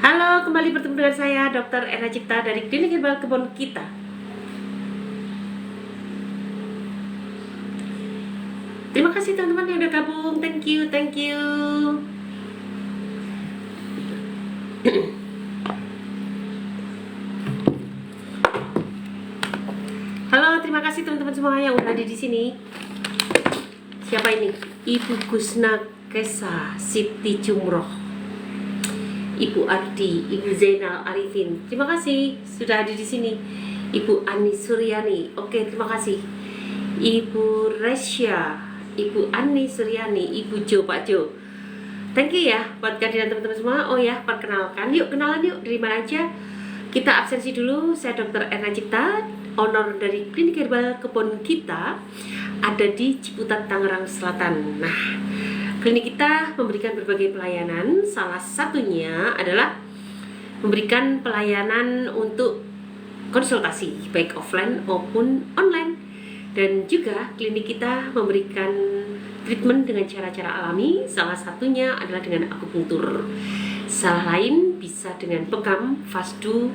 Halo, kembali bertemu dengan saya Dr. Ena Cipta dari Klinik Herbal Kebun Kita. Terima kasih teman-teman yang udah gabung. Thank you. Halo, terima kasih teman-teman semua yang udah ada di sini. Siapa ini? Ibu Kusna Kesa Siti Jumroh, Ibu Ardi, Ibu Zainal Arifin. Terima kasih sudah ada di sini. Ibu Ani Suryani. Oke, terima kasih. Ibu Resya, Ibu Ani Suryani, Ibu Jo, Pak Jo. Thank you ya buat kehadiran teman-teman semua. Oh ya, perkenalkan. Yuk, kenalan yuk. Dari mana aja? Kita absensi dulu. Saya Dr. Ena Cipta, owner dari Klinik Herbal Kebun Kita, ada di Ciputat, Tangerang Selatan. Nah, klinik kita memberikan berbagai pelayanan. Salah satunya adalah memberikan pelayanan untuk konsultasi, baik offline maupun online. Dan juga klinik kita memberikan treatment dengan cara-cara alami. Salah satunya adalah dengan akupunktur. Salah lain bisa dengan pekam, fasdu,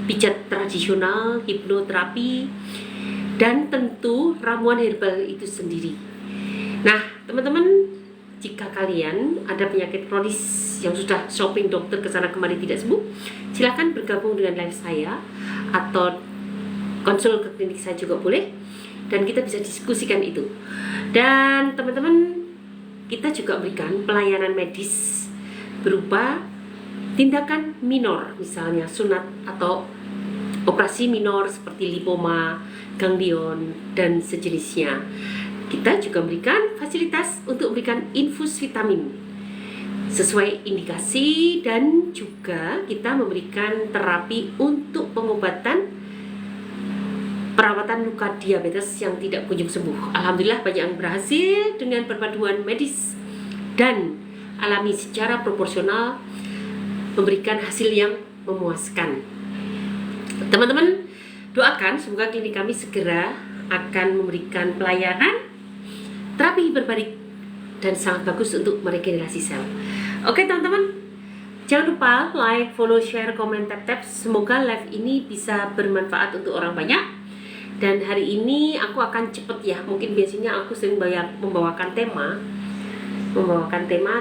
pijat tradisional, hipnoterapi, dan tentu ramuan herbal itu sendiri. Nah, teman-teman, jika kalian ada penyakit kronis yang sudah shopping dokter kesana kemari tidak sembuh, silakan bergabung dengan live saya atau konsul ke klinik saya juga boleh, dan kita bisa diskusikan itu. Dan teman-teman, kita juga berikan pelayanan medis berupa tindakan minor, misalnya sunat atau operasi minor seperti lipoma, ganglion, dan sejenisnya. Kita juga memberikan fasilitas untuk memberikan infus vitamin sesuai indikasi, dan juga kita memberikan terapi untuk pengobatan perawatan luka diabetes yang tidak kunjung sembuh. Alhamdulillah banyak yang berhasil dengan perpaduan medis dan alami secara proporsional, memberikan hasil yang memuaskan. Teman-teman, doakan semoga klinik kami segera akan memberikan pelayanan terapi hiperbarik dan sangat bagus untuk meregenerasi sel. Oke teman-teman, jangan lupa like, follow, share, komen, tap. Semoga live ini bisa bermanfaat untuk orang banyak. Dan hari ini aku akan cepet ya. Mungkin biasanya aku sering membawakan tema,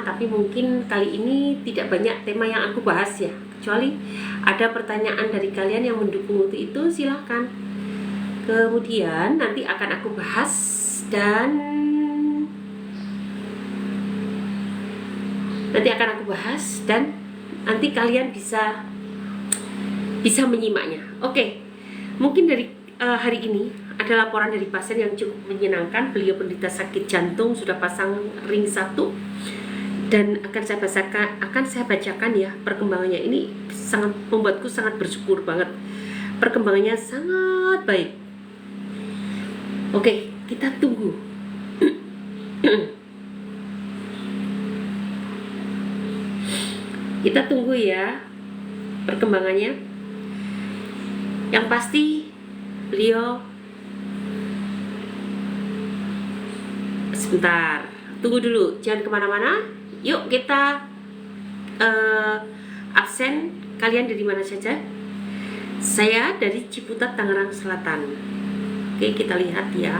tapi mungkin kali ini tidak banyak tema yang aku bahas ya. Kecuali ada pertanyaan dari kalian yang mendukung untuk itu, silahkan. Kemudian nanti akan aku bahas dan nanti kalian bisa menyimaknya. Oke, mungkin dari hari ini ada laporan dari pasien yang cukup menyenangkan. Beliau penderita sakit jantung, sudah pasang ring 1, dan akan saya bacakan ya perkembangannya. Ini sangat membuatku sangat bersyukur banget. Perkembangannya sangat baik. Oke, kita tunggu. Kita tunggu ya perkembangannya. Yang pasti beliau, sebentar, tunggu dulu, jangan kemana-mana. Yuk kita absen. Kalian dari mana saja? Saya dari Ciputat, Tangerang Selatan. Oke, kita lihat ya.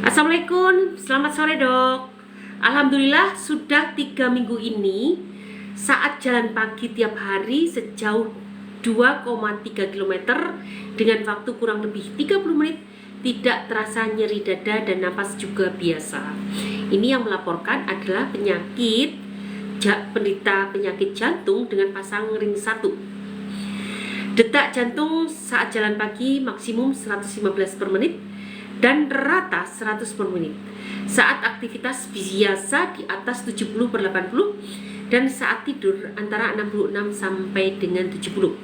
Assalamualaikum, selamat sore dok. Alhamdulillah sudah 3 minggu ini saat jalan pagi tiap hari sejauh 2,3 km dengan waktu kurang lebih 30 menit, tidak terasa nyeri dada dan napas juga biasa. Ini yang melaporkan adalah penderita penyakit jantung dengan pasang ring 1. Detak jantung saat jalan pagi maksimum 115 per menit dan rata 100 per menit. Saat aktivitas biasa di atas 70 per 80, dan saat tidur antara 66 sampai dengan 70.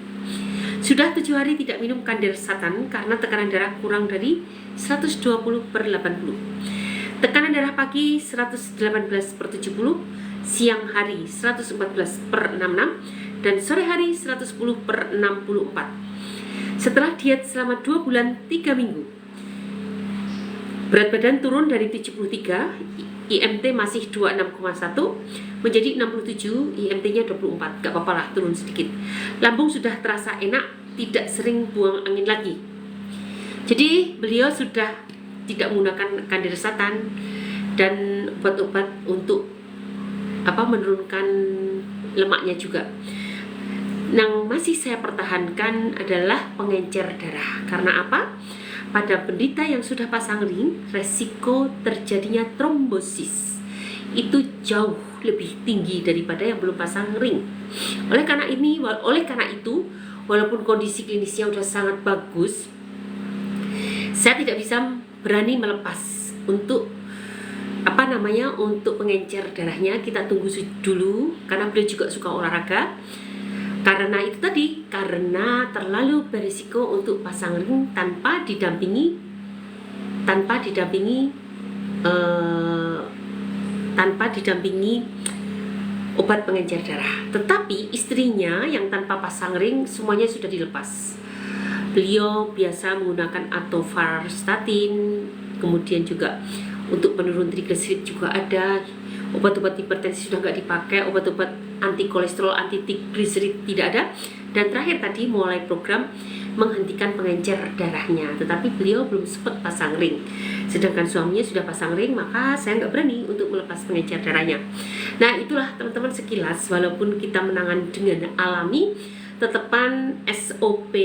Sudah 7 hari tidak minum kandersatan karena tekanan darah kurang dari 120 per 80. Tekanan darah pagi 118 per 70, siang hari 114 per 66, dan sore hari 110/64. Setelah diet selama 2 bulan 3 minggu, berat badan turun dari 73, IMT masih 26,1 menjadi 67, IMT-nya 24. Gak apa-apa lah, turun sedikit. Lambung sudah terasa enak, tidak sering buang angin lagi. Jadi beliau sudah tidak menggunakan kandiresatan dan obat-obat untuk menurunkan lemaknya juga. Yang masih saya pertahankan adalah pengencer darah. Karena apa? Pada penderita yang sudah pasang ring, resiko terjadinya trombosis itu jauh lebih tinggi daripada yang belum pasang ring. Oleh karena itu, walaupun kondisi klinisnya sudah sangat bagus, saya tidak bisa berani melepas untuk untuk pengencer darahnya. Kita tunggu dulu karena beliau juga suka olahraga. Karena itu tadi, karena terlalu berisiko untuk pasang ring tanpa didampingi obat pengencer darah. Tetapi istrinya yang tanpa pasang ring semuanya sudah dilepas. Beliau biasa menggunakan atorvastatin, kemudian juga untuk penurun trigliserid juga ada. Obat-obat hipertensi sudah nggak dipakai, obat-obat anti kolesterol, anti trigliserid tidak ada. Dan terakhir tadi mulai program menghentikan pengencer darahnya, tetapi beliau belum sempat pasang ring. Sedangkan suaminya sudah pasang ring, maka saya nggak berani untuk melepas pengencer darahnya. Nah, itulah teman-teman sekilas. Walaupun kita menangani dengan alami, tetapan SOP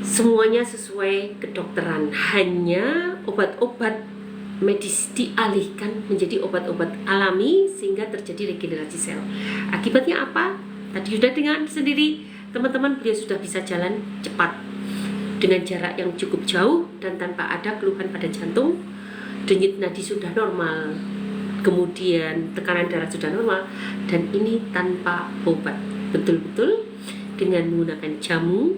semuanya sesuai kedokteran. Hanya obat-obat medis dialihkan menjadi obat-obat alami sehingga terjadi regenerasi sel. Akibatnya apa? Tadi sudah dengan sendiri teman-teman, beliau sudah bisa jalan cepat dengan jarak yang cukup jauh dan tanpa ada keluhan pada jantung. Denyut nadi sudah normal, kemudian tekanan darah sudah normal, dan ini tanpa obat. Betul-betul dengan menggunakan jamu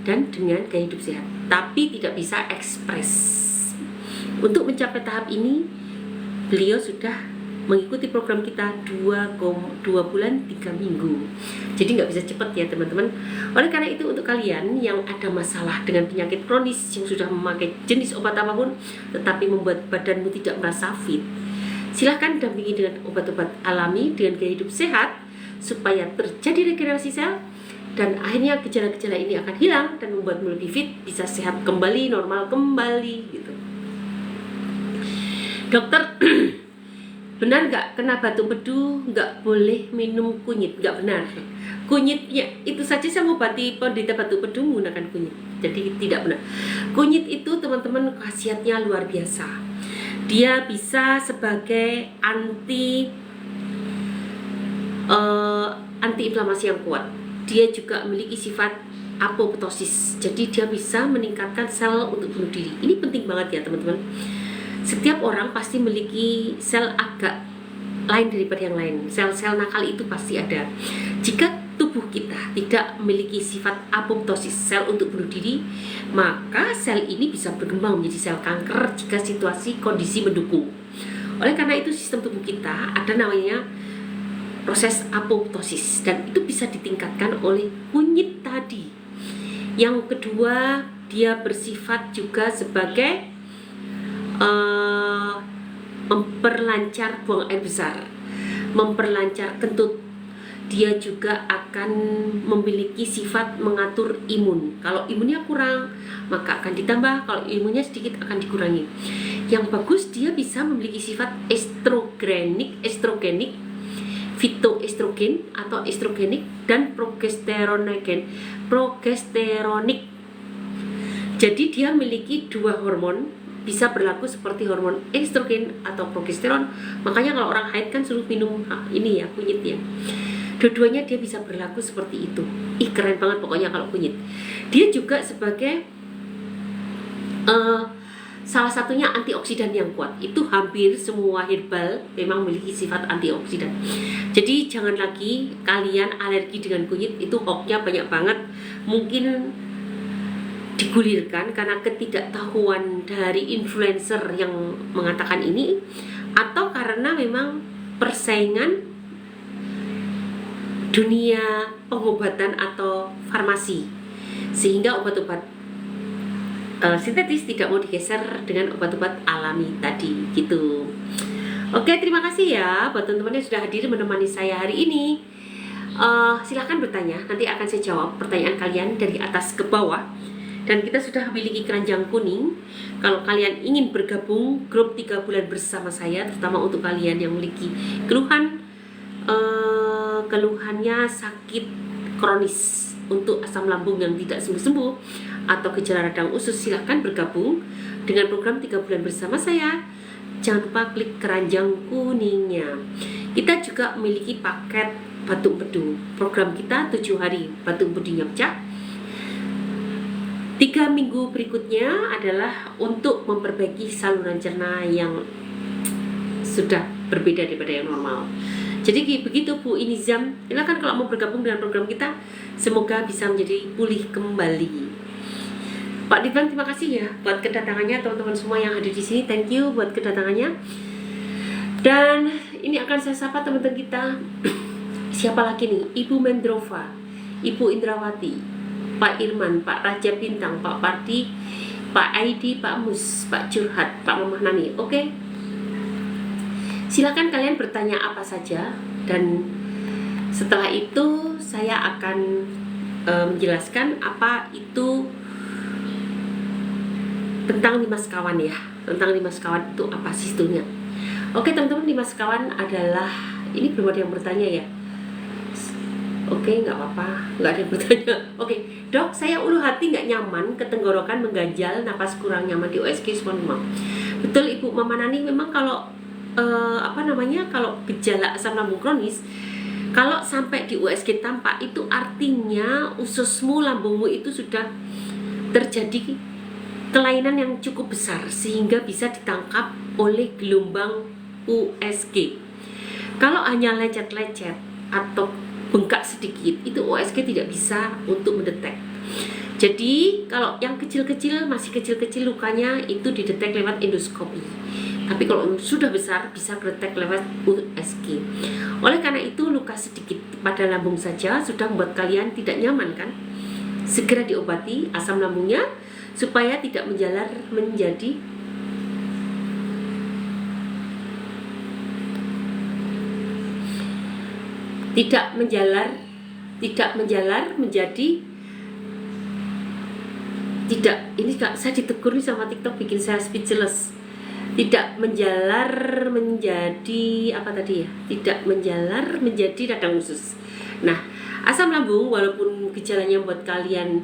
dan dengan gaya hidup sehat, tapi tidak bisa ekspres. Untuk mencapai tahap ini, beliau sudah mengikuti program kita 2 bulan 3 minggu. Jadi nggak bisa cepat ya teman-teman. Oleh karena itu, untuk kalian yang ada masalah dengan penyakit kronis yang sudah memakai jenis obat apapun tetapi membuat badanmu tidak merasa fit, silahkan dampingi dengan obat-obat alami dengan gaya hidup sehat supaya terjadi regenerasi sel, dan akhirnya gejala-gejala ini akan hilang dan membuatmu lebih fit, bisa sehat kembali, normal kembali gitu. Dokter, benar nggak kena batu empedu nggak boleh minum kunyit? Nggak benar. Kunyitnya itu saja saya mengobati penderita batu empedu menggunakan kunyit. Jadi tidak benar. Kunyit itu teman-teman khasiatnya luar biasa. Dia bisa sebagai anti-inflamasi yang kuat. Dia juga memiliki sifat apoptosis. Jadi dia bisa meningkatkan sel untuk bunuh diri. Ini penting banget ya teman-teman. Setiap orang pasti memiliki sel agak lain daripada yang lain. Sel-sel nakal itu pasti ada. Jika tubuh kita tidak memiliki sifat apoptosis, sel untuk bunuh diri, maka sel ini bisa berkembang menjadi sel kanker jika situasi kondisi mendukung. Oleh karena itu, sistem tubuh kita ada namanya proses apoptosis, dan itu bisa ditingkatkan oleh kunyit tadi. Yang kedua, dia bersifat juga sebagai memperlancar buang air besar, memperlancar kentut. Dia juga akan memiliki sifat mengatur imun. Kalau imunnya kurang, maka akan ditambah. Kalau imunnya sedikit, akan dikurangi. Yang bagus, dia bisa memiliki sifat estrogenik, fitoestrogen atau estrogenik, dan progesteronik. Jadi dia memiliki dua hormon, bisa berlaku seperti hormon estrogen atau progesteron. Makanya kalau orang haid kan suruh minum ini ya, kunyit ya. Dua-duanya dia bisa berlaku seperti itu. Keren banget pokoknya kalau kunyit. Dia juga sebagai salah satunya antioksidan yang kuat. Itu hampir semua herbal memang memiliki sifat antioksidan. Jadi jangan lagi kalian alergi dengan kunyit. Itu hoaxnya banyak banget. Mungkin digulirkan karena ketidaktahuan dari influencer yang mengatakan ini, atau karena memang persaingan dunia pengobatan atau farmasi, sehingga obat-obat sintetis tidak mau digeser dengan obat-obat alami tadi gitu. Oke, terima kasih ya buat teman-teman yang sudah hadir menemani saya hari ini. Silahkan bertanya, nanti akan saya jawab pertanyaan kalian dari atas ke bawah. Dan kita sudah memiliki keranjang kuning. Kalau kalian ingin bergabung grup 3 bulan bersama saya, terutama untuk kalian yang memiliki keluhannya sakit kronis, untuk asam lambung yang tidak sembuh-sembuh atau gejala radang usus, silahkan bergabung dengan program 3 bulan bersama saya. Jangan lupa klik keranjang kuningnya. Kita juga memiliki paket batuk empedu. Program kita 7 hari batuk empedunya pecah. 3 minggu berikutnya adalah untuk memperbaiki saluran cerna yang sudah berbeda daripada yang normal. Jadi begitu Bu Inizam, silakan kalau mau bergabung dengan program kita, semoga bisa menjadi pulih kembali. Pak Dibang, terima kasih ya buat kedatangannya, teman-teman semua yang ada di sini, thank you buat kedatangannya. Dan ini akan saya sapa teman-teman kita. Siapa lagi nih? Ibu Mendrova, Ibu Indrawati, Pak Irman, Pak Raja Bintang, Pak Pardi, Pak Aidi, Pak Mus, Pak Curhat, Pak Mamah Nani. Oke. Silakan kalian bertanya apa saja, dan setelah itu saya akan menjelaskan apa itu tentang 5 sekawan ya. Tentang 5 sekawan itu apa sih sebetulnya. Oke teman-teman, 5 sekawan adalah, ini belum ada yang bertanya ya. Oke, nggak apa-apa, nggak ada yang bertanya. Oke, dok, saya ulu hati nggak nyaman, ketenggorokan mengganjal, napas kurang nyaman di USG 95. Betul Ibu Mama Nani, memang kalau kalau gejala asam lambung kronis, kalau sampai di USG tampak, itu artinya ususmu, lambungmu itu sudah terjadi kelainan yang cukup besar sehingga bisa ditangkap oleh gelombang USG. Kalau hanya lecet-lecet atau bengkak sedikit, itu USG tidak bisa untuk mendetek. Jadi kalau yang kecil-kecil, masih kecil-kecil lukanya, itu didetek lewat endoskopi. Tapi kalau sudah besar, bisa kedetek lewat USG. Oleh karena itu, luka sedikit pada lambung saja sudah membuat kalian tidak nyaman kan? Segera diobati asam lambungnya supaya tidak menjalar menjadi ini Kak, saya ditegur sama TikTok, bikin saya speechless. Tidak menjalar menjadi apa tadi ya? Tidak menjalar menjadi radang usus. Nah, asam lambung walaupun gejalanya buat kalian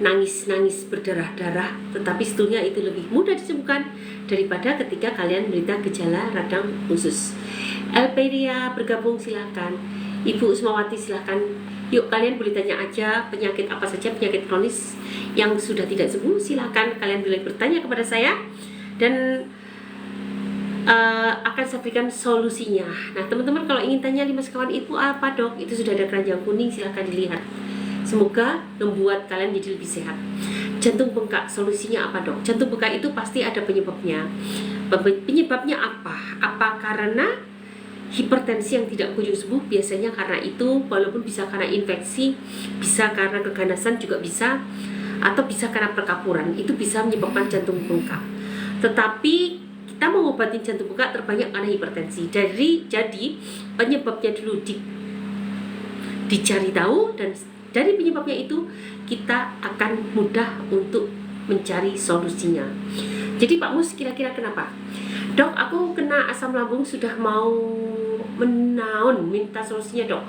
nangis-nangis berdarah-darah, tetapi sebetulnya itu lebih mudah disembuhkan daripada ketika kalian menderita gejala radang usus. Elperia bergabung silakan. Ibu Usmawati silakan. Yuk, kalian boleh tanya aja penyakit apa saja, penyakit kronis yang sudah tidak sembuh, silakan kalian boleh bertanya kepada saya dan akan saya berikan solusinya. Nah teman-teman, kalau ingin tanya 5 sekawan itu apa dok, itu sudah ada keranjang kuning, silahkan dilihat. Semoga membuat kalian jadi lebih sehat. Jantung bengkak, solusinya apa dok? Jantung bengkak itu pasti ada penyebabnya. Penyebabnya apa? Apa karena hipertensi yang tidak kunjung sembuh? Biasanya karena itu, walaupun bisa karena infeksi, bisa karena keganasan juga bisa, atau bisa karena perkapuran, itu bisa menyebabkan jantung bengkak. Tetapi kita mengobati jantung bengkak terbanyak karena hipertensi. Jadi penyebabnya dulu dicari tahu, dan dari penyebabnya itu kita akan mudah untuk mencari solusinya. Jadi Pak Mus, kira-kira kenapa? Dok, aku kena asam lambung, sudah mau menaun, minta solusinya dok.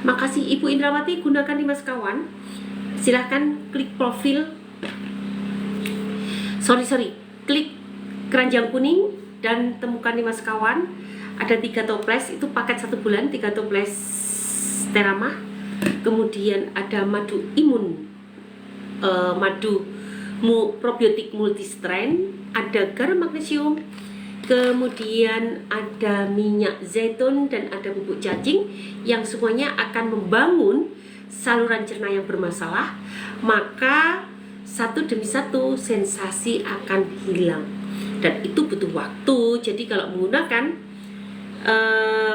Makasih Ibu Indrawati, gunakan 5 sekawan. Silahkan klik profil, klik keranjang kuning dan temukan 5 sekawan. Ada 3 toples, itu paket 1 bulan, 3 toples Teramah. Kemudian ada madu imun, probiotik multistrain, ada garam magnesium, kemudian ada minyak zaitun dan ada bubuk cacing yang semuanya akan membangun saluran cerna yang bermasalah. Maka satu demi satu sensasi akan hilang, dan itu butuh waktu. Jadi kalau menggunakan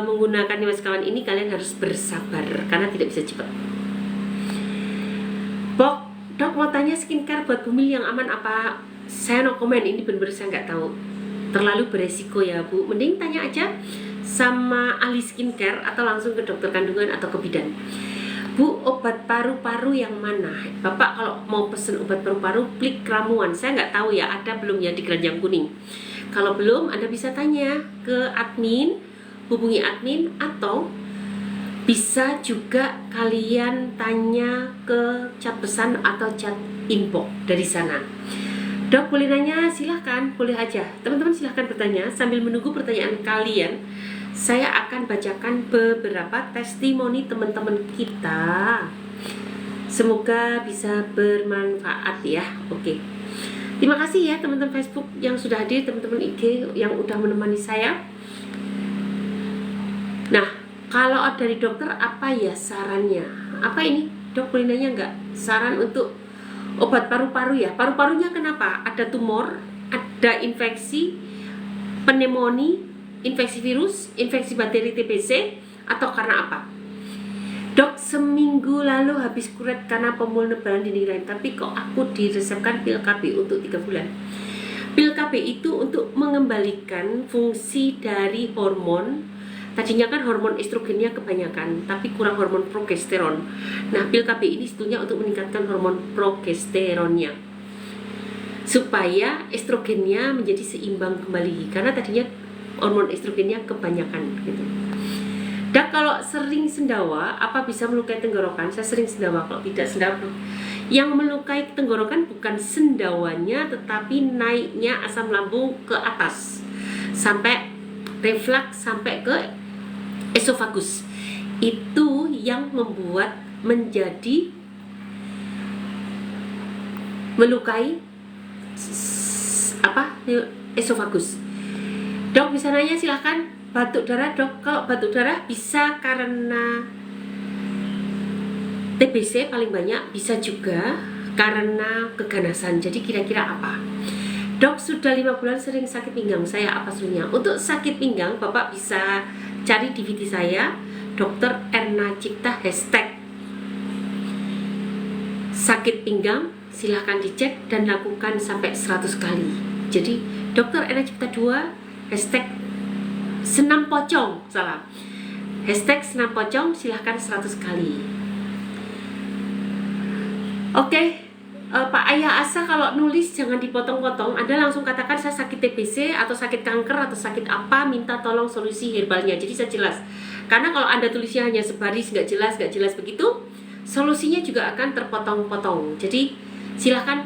menggunakan Nimas Kawan ini kalian harus bersabar karena tidak bisa cepat. Dok mau tanya skincare buat bumil yang aman apa? Saya no comment, ini bener-bener saya nggak tahu. Terlalu beresiko ya Bu. Mending tanya aja sama ahli skincare atau langsung ke dokter kandungan atau ke bidan. Bu, obat paru-paru yang mana? Bapak kalau mau pesen obat paru-paru klik ramuan. Saya nggak tahu ya ada belum ya di keranjang kuning. Kalau belum, Anda bisa tanya ke admin, hubungi admin, atau bisa juga kalian tanya ke chat pesan atau chat inbox dari sana. Dok boleh nanya? Silahkan, boleh aja. Teman-teman silahkan bertanya. Sambil menunggu pertanyaan kalian, saya akan bacakan beberapa testimoni teman-teman kita. Semoga bisa bermanfaat ya. Oke. Terima kasih ya teman-teman Facebook yang sudah hadir, teman-teman IG yang udah menemani saya. Nah, kalau dari dokter apa ya sarannya? Apa ini? Dok boleh nanya nggak? Saran untuk obat paru-paru ya. Paru-parunya kenapa? Ada tumor, ada infeksi, pneumonia, infeksi virus, infeksi bakteri TBC, atau karena apa? Dok, seminggu lalu habis kuret karena pembuluh nebalan dinding lain, tapi kok aku diresepkan pil KB untuk 3 bulan. Pil KB itu untuk mengembalikan fungsi dari hormon. Tadinya kan hormon estrogennya kebanyakan, tapi kurang hormon progesteron. Nah, pil KB ini sebetulnya untuk meningkatkan hormon progesteronnya, supaya estrogennya menjadi seimbang kembali, karena tadinya hormon estrogennya kebanyakan gitu. Dan kalau sering sendawa, apa bisa melukai tenggorokan? Saya sering sendawa, kalau tidak sendawa. Yang melukai tenggorokan bukan sendawanya, tetapi naiknya asam lambung ke atas sampai refleks sampai ke esofagus. Itu yang membuat menjadi melukai esofagus. Dok bisa nanya silahkan. Batuk darah dok, kalau batuk darah bisa karena TBC paling banyak, bisa juga karena keganasan. Jadi kira-kira apa? Dok sudah 5 bulan sering sakit pinggang, saya apa solusinya? Untuk sakit pinggang Bapak bisa cari DVD saya, Dr. Erna Cipta hashtag sakit pinggang, silahkan dicek dan lakukan sampai 100 kali. Jadi Dr. Erna Cipta 2 hashtag senam pocong, hashtag senam pocong, silahkan 100 kali. Oke, Pak Ayah Asa kalau nulis jangan dipotong-potong. Anda langsung katakan saya sakit TBC atau sakit kanker atau sakit apa, minta tolong solusi herbalnya. Jadi saya jelas. Karena kalau Anda tulisnya hanya sebaris nggak jelas begitu, solusinya juga akan terpotong-potong. Jadi silahkan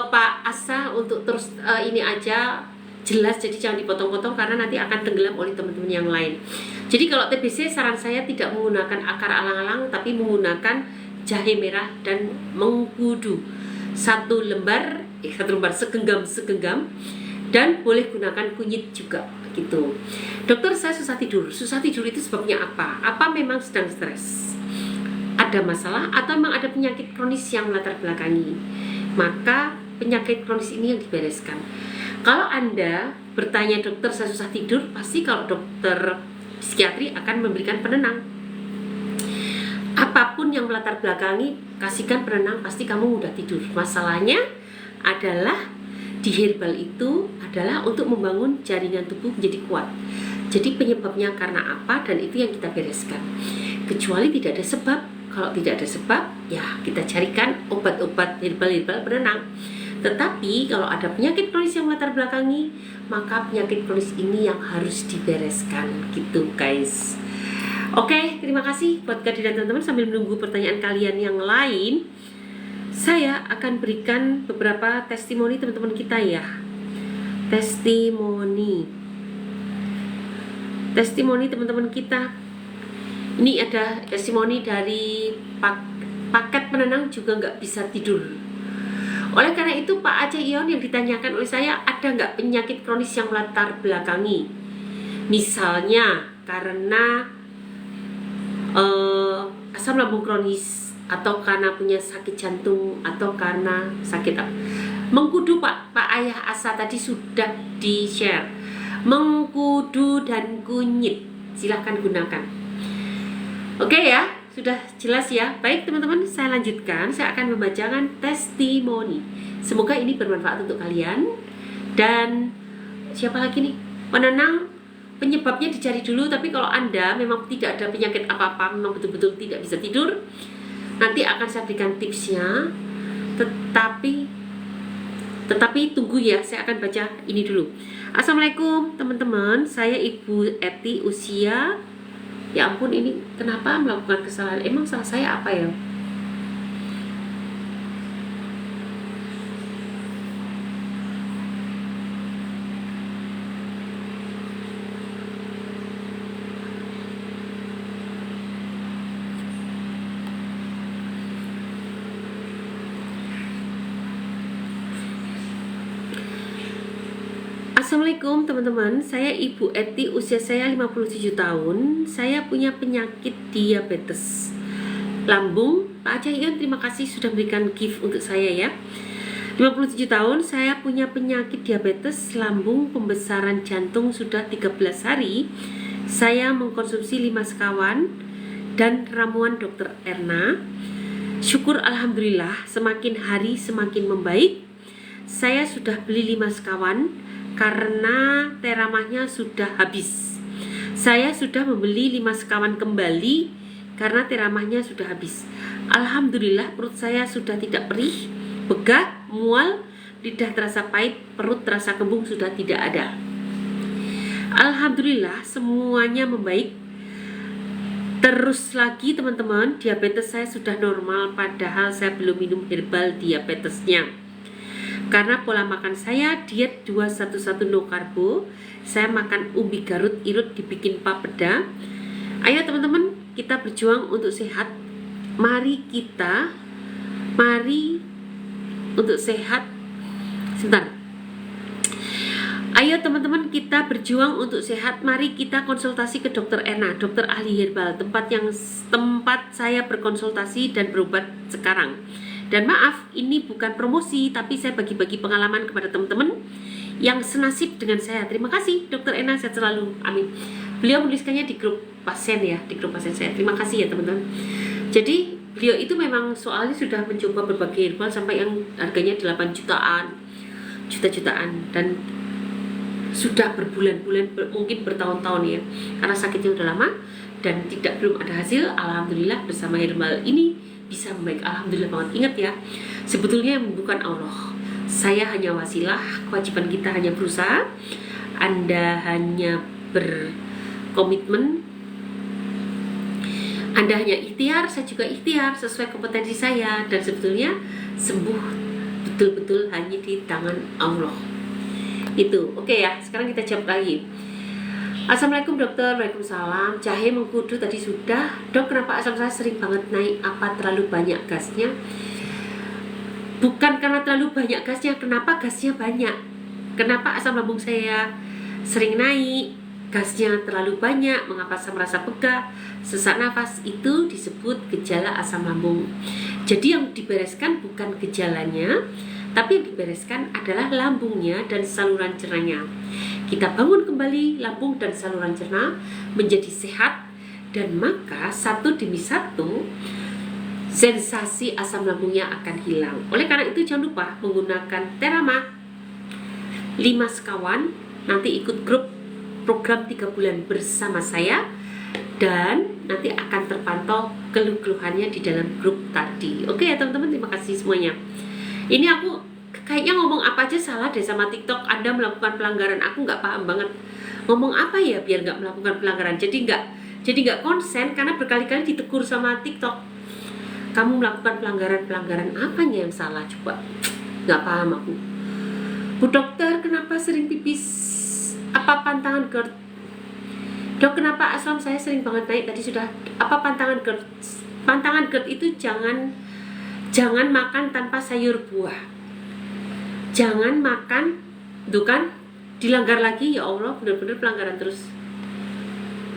Pak Asa untuk terus ini aja jelas, jadi jangan dipotong-potong karena nanti akan tenggelam oleh teman-teman yang lain. Jadi kalau TBC saran saya tidak menggunakan akar alang-alang, tapi menggunakan jahe merah dan mengkudu satu lembar segenggam, dan boleh gunakan kunyit juga gitu. Dokter, saya susah tidur itu sebabnya apa? Apa memang sedang stres, ada masalah, atau memang ada penyakit kronis yang melatar belakangi? Maka penyakit kronis ini yang dibereskan. Kalau Anda bertanya dokter saya susah tidur, pasti kalau dokter psikiatri akan memberikan penenang. Apapun yang melatar belakangi, kasihkan penenang, pasti kamu mudah tidur. Masalahnya adalah di herbal itu adalah untuk membangun jaringan tubuh menjadi kuat. Jadi penyebabnya karena apa, dan itu yang kita bereskan. Kecuali tidak ada sebab. Kalau tidak ada sebab, ya kita carikan obat-obat herbal penenang. Tetapi kalau ada penyakit kronis yang melatar belakangi, maka penyakit kronis ini yang harus dibereskan gitu guys. Oke, terima kasih buat kehadiran teman-teman. Sambil menunggu pertanyaan kalian yang lain, saya akan berikan beberapa testimoni teman-teman kita ya. Testimoni teman-teman kita. Ini ada testimoni dari paket penenang juga nggak bisa tidur. Oleh karena itu Pak Aceh Ion yang ditanyakan oleh saya, ada nggak penyakit kronis yang melatar belakangi? Misalnya karena asam lambung kronis, atau karena punya sakit jantung, atau karena sakit apa? Mengkudu Pak Ayah Asa tadi sudah di-share. mengkudu dan kunyit. Silahkan gunakan. Oke ya, sudah jelas ya. Baik teman-teman, saya lanjutkan. Saya akan membacakan testimoni. Semoga ini bermanfaat untuk kalian. Dan siapa lagi nih? Penenang, penyebabnya dicari dulu. Tapi kalau Anda memang tidak ada penyakit apa-apa, memang betul-betul tidak bisa tidur, nanti akan saya berikan tipsnya. Tetapi tunggu ya, saya akan baca ini dulu. Assalamualaikum teman-teman, saya Ibu Eti, usia, ya ampun, ini kenapa melakukan kesalahan? Emang salah saya apa ya? Assalamualaikum teman-teman, saya Ibu Eti, usia saya 57 tahun. Saya punya penyakit diabetes lambung. Pak Aceh Ion, terima kasih sudah berikan gift untuk saya ya. 57 tahun, saya punya penyakit diabetes lambung, pembesaran jantung sudah 13 hari. Saya mengkonsumsi 5 sekawan dan ramuan dokter Erna. Syukur alhamdulillah, semakin hari semakin membaik. Saya sudah beli 5 sekawan karena teramahnya sudah habis. Saya sudah membeli 5 sekawan kembali karena teramahnya sudah habis. Alhamdulillah, perut saya sudah tidak perih, begah, mual, lidah terasa pahit, perut terasa kembung sudah tidak ada. Alhamdulillah, semuanya membaik. Terus lagi teman-teman, diabetes saya sudah normal, padahal saya belum minum herbal diabetesnya. Karena pola makan saya diet 211 no karbo, saya makan ubi Garut Irut dibikin papeda. Ayo teman-teman, kita berjuang untuk sehat. Mari untuk sehat. Sebentar. Ayo teman-teman, kita berjuang untuk sehat. Mari kita konsultasi ke dokter Erna, dokter ahli herbal, tempat saya berkonsultasi dan berobat sekarang. Dan maaf, ini bukan promosi, tapi saya bagi-bagi pengalaman kepada teman-teman yang senasib dengan saya. Terima kasih, Dokter Ena, sehat selalu. Amin. Beliau menuliskannya di grup pasien ya, di grup pasien saya. Terima kasih ya teman-teman. Jadi beliau itu memang soalnya sudah mencoba berbagai herbal sampai yang harganya 8 jutaan, dan sudah berbulan-bulan, mungkin bertahun-tahun ya, karena sakitnya udah lama dan belum ada hasil. Alhamdulillah bersama herbal ini bisa membaik, alhamdulillah banget. Ingat ya, sebetulnya bukan Allah, saya hanya wasilah. Kewajiban kita hanya berusaha, Anda hanya berkomitmen, Anda hanya ikhtiar, saya juga ikhtiar sesuai kompetensi saya. Dan sebetulnya sembuh betul-betul hanya di tangan Allah. Itu oke ya. Sekarang kita jawab lagi. Assalamualaikum dokter. Waalaikumsalam. Jahe mengkudu tadi sudah. Dok, kenapa asam saya sering banget naik? Apa terlalu banyak gasnya? Bukan karena terlalu banyak gasnya. Kenapa gasnya banyak? Kenapa asam lambung saya sering naik? Gasnya terlalu banyak. Mengapa saya merasa begah, sesak nafas? Itu disebut gejala asam lambung. Jadi yang dibereskan bukan gejalanya, tapi yang dibereskan adalah lambungnya dan saluran cernanya. Kita bangun kembali lambung dan saluran cerna menjadi sehat, dan maka satu demi satu sensasi asam lambungnya akan hilang. Oleh karena itu jangan lupa menggunakan Terama 5 sekawan. Nanti ikut grup program 3 bulan bersama saya, dan nanti akan terpantau keluh-keluhannya di dalam grup tadi. Oke ya teman-teman, terima kasih semuanya. Ini aku kayaknya ngomong apa aja salah deh sama TikTok. Anda melakukan pelanggaran, aku nggak paham banget ngomong apa ya biar nggak melakukan pelanggaran. Jadi nggak konsen karena berkali-kali ditegur sama TikTok. Kamu melakukan pelanggaran apanya yang salah coba? Nggak paham aku. Bu dokter, kenapa sering pipis? Apa pantangan GERD? Dok, kenapa asam saya sering banget naik? Tadi sudah. Apa pantangan GERD? Pantangan GERD itu jangan makan tanpa sayur buah. Jangan makan, tuh kan, dilanggar lagi. Ya Allah, benar-benar pelanggaran terus.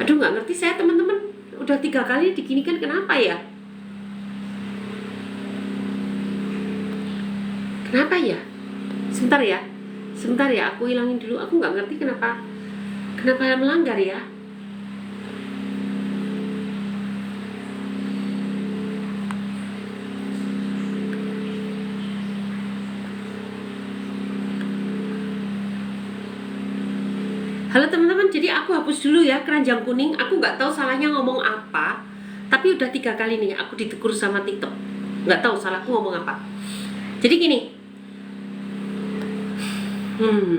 Aduh, nggak ngerti saya teman-teman. Udah 3 kali diginikan, kenapa ya? Kenapa ya? Sebentar ya, aku hilangin dulu. Aku nggak ngerti kenapa Kenapa melanggar ya? Halo teman-teman, jadi aku hapus dulu ya keranjang kuning. Aku nggak tahu salahnya ngomong apa, tapi udah 3 kali nih aku ditegur sama TikTok. Nggak tahu salahku ngomong apa. Jadi gini,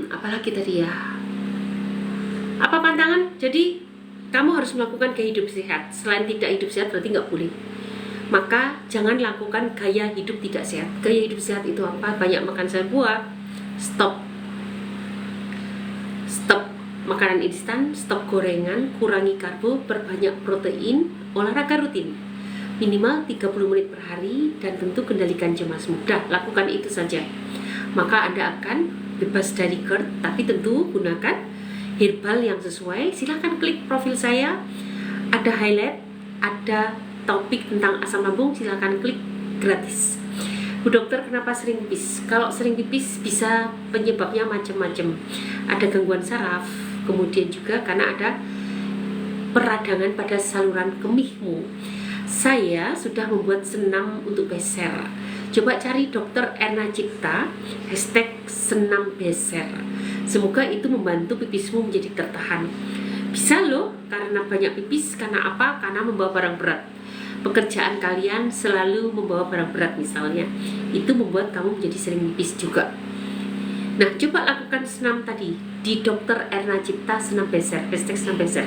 apalagi tadi ya? Apa pantangan? Jadi kamu harus melakukan gaya hidup sehat. Selain tidak hidup sehat berarti nggak boleh. Maka jangan lakukan gaya hidup tidak sehat. Gaya hidup sehat itu apa? Banyak makan sayur buah, stop makanan instan, stop gorengan, kurangi karbo, perbanyak protein, olahraga rutin minimal 30 menit per hari, dan tentu kendalikan cemas. Mudah, lakukan itu saja. Maka Anda akan bebas dari GERD, tapi tentu gunakan herbal yang sesuai. Silahkan klik profil saya, ada highlight, ada topik tentang asam lambung, silahkan klik, gratis. Bu dokter, kenapa sering pipis? Kalau sering pipis bisa penyebabnya macam-macam. Ada gangguan saraf, kemudian juga karena ada peradangan pada saluran kemihmu. Saya sudah membuat senam untuk beser. Coba cari Dokter Erna Cipta, #senam beser. Semoga itu membantu pipismu menjadi tertahan. Bisa loh, karena banyak pipis. Karena apa? Karena membawa barang berat. Pekerjaan kalian selalu membawa barang berat misalnya, itu membuat kamu menjadi sering pipis juga. Nah, coba lakukan senam tadi di Dokter Erna Cipta, senam beser, #senam beser.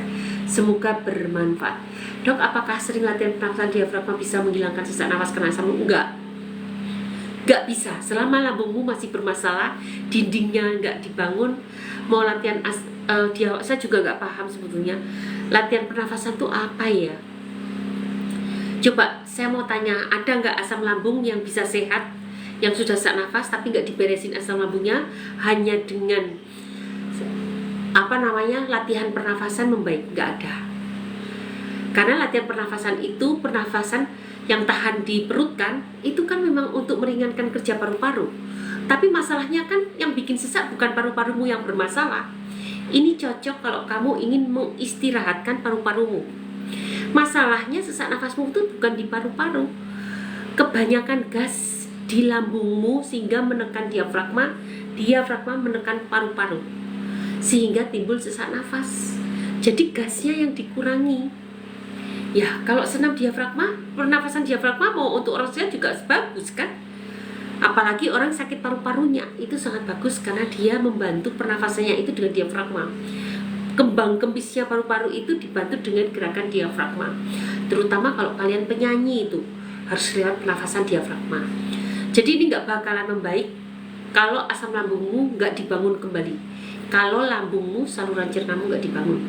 Semoga bermanfaat. Dok, apakah sering latihan pernafasan diafragma bisa menghilangkan sesak nafas karena asam lambung? Enggak bisa. Selama lambungmu masih bermasalah, dindingnya enggak dibangun, mau latihan saya juga enggak paham sebetulnya latihan pernafasan itu apa ya. Coba saya mau tanya, ada enggak asam lambung yang bisa sehat, yang sudah sesak nafas tapi nggak diberesin asam lambungnya hanya dengan latihan pernafasan membaik? Nggak ada. Karena latihan pernafasan itu pernafasan yang tahan di perut kan, itu kan memang untuk meringankan kerja paru-paru. Tapi masalahnya kan yang bikin sesak bukan paru-parumu yang bermasalah. Ini cocok kalau kamu ingin mengistirahatkan paru-parumu. Masalahnya sesak nafasmu itu bukan di paru-paru. Kebanyakan gas di lambungmu sehingga menekan diafragma menekan paru-paru, sehingga timbul sesak nafas. Jadi gasnya yang dikurangi. Ya, kalau senam diafragma, pernafasan diafragma mau untuk orang sehat juga bagus kan? Apalagi orang sakit paru-parunya, itu sangat bagus karena dia membantu pernafasannya itu dengan diafragma. Kembang kempisnya paru-paru itu dibantu dengan gerakan diafragma. Terutama kalau kalian penyanyi itu harus lewat pernafasan diafragma. Jadi ini nggak bakalan membaik kalau asam lambungmu nggak dibangun kembali. Kalau lambungmu, saluran cernamu nggak dibangun.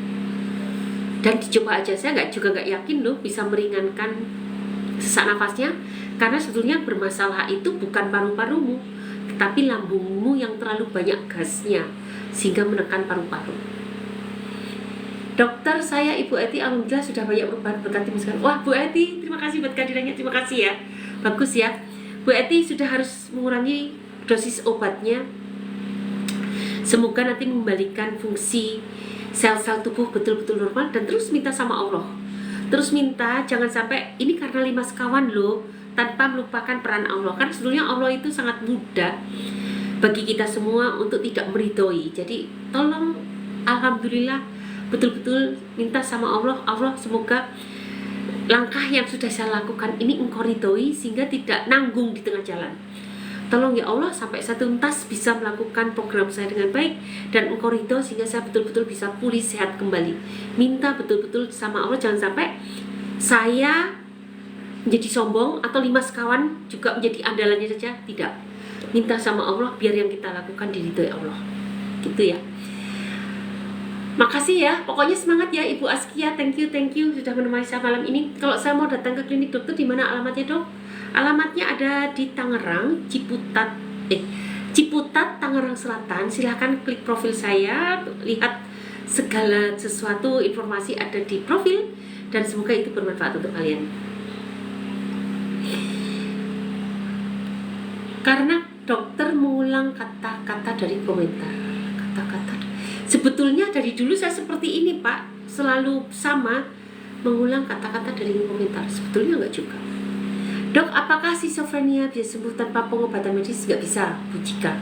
Dan dicoba aja, saya nggak yakin loh bisa meringankan sesak nafasnya. Karena sebetulnya bermasalah itu bukan paru-parumu, tetapi lambungmu yang terlalu banyak gasnya sehingga menekan paru-paru. Dokter, saya Ibu Eti, alhamdulillah sudah banyak perubahan berkat tim sekarang. Wah, Bu Eti, terima kasih buat kehadirannya, terima kasih ya. Bagus ya. Bu Eti sudah harus mengurangi dosis obatnya. Semoga nanti mengembalikan fungsi sel-sel tubuh betul-betul normal, dan terus minta sama Allah. Terus minta, jangan sampai ini karena 5 sekawan loh, tanpa melupakan peran Allah. Kan sebetulnya Allah itu sangat mudah bagi kita semua untuk tidak meridhoi. Jadi tolong, alhamdulillah, betul-betul minta sama Allah, Allah semoga langkah yang sudah saya lakukan ini Engkau ridhoi sehingga tidak nanggung di tengah jalan. Tolong ya Allah, sampai saya tuntas bisa melakukan program saya dengan baik dan Engkau ridho sehingga saya betul-betul bisa pulih sehat kembali. Minta betul-betul sama Allah, jangan sampai saya menjadi sombong atau 5 sekawan juga menjadi andalannya saja. Tidak. Minta sama Allah biar yang kita lakukan diridhoi Allah. Gitu ya. Makasih ya, pokoknya semangat ya Ibu Askia, thank you sudah menemani saya malam ini. Kalau saya mau datang ke klinik dokter, di mana alamatnya dok? Alamatnya ada di Tangerang, Ciputat, Tangerang Selatan. Silahkan klik profil saya, lihat segala sesuatu informasi ada di profil, dan semoga itu bermanfaat untuk kalian. Karena dokter mengulang kata-kata dari komentar, kata-kata Sebetulnya dari dulu saya seperti ini Pak, selalu sama mengulang kata-kata dari komentar. Sebetulnya enggak juga. Dok, apakah schizophrenia bisa sembuh tanpa pengobatan medis? Nggak bisa, Bu Jika.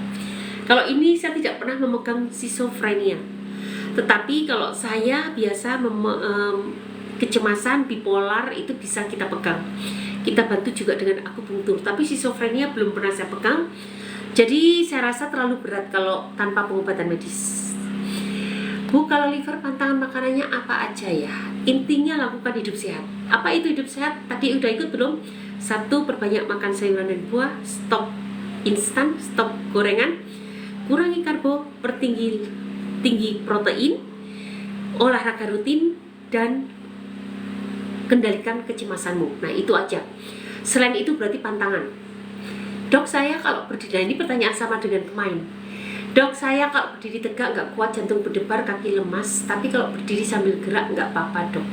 Kalau ini saya tidak pernah memegang schizophrenia. Tetapi kalau saya biasa kecemasan, bipolar itu bisa kita pegang. Kita bantu juga dengan akupunktur. Tapi schizophrenia belum pernah saya pegang. Jadi saya rasa terlalu berat kalau tanpa pengobatan medis. Bu, kalau liver pantangan makanannya apa aja ya? Intinya lakukan hidup sehat. Apa itu hidup sehat? Tadi udah ikut belum? 1, perbanyak makan sayuran dan buah, stop instan, stop gorengan, kurangi karbo, tinggi protein, olahraga rutin, dan kendalikan kecemasanmu. Nah itu aja. Selain itu berarti pantangan. Dok, saya kalau berdiri, ini pertanyaan sama dengan pemain. Dok, saya kalau berdiri tegak nggak kuat, jantung berdebar, kaki lemas. Tapi kalau berdiri sambil gerak nggak apa-apa dok.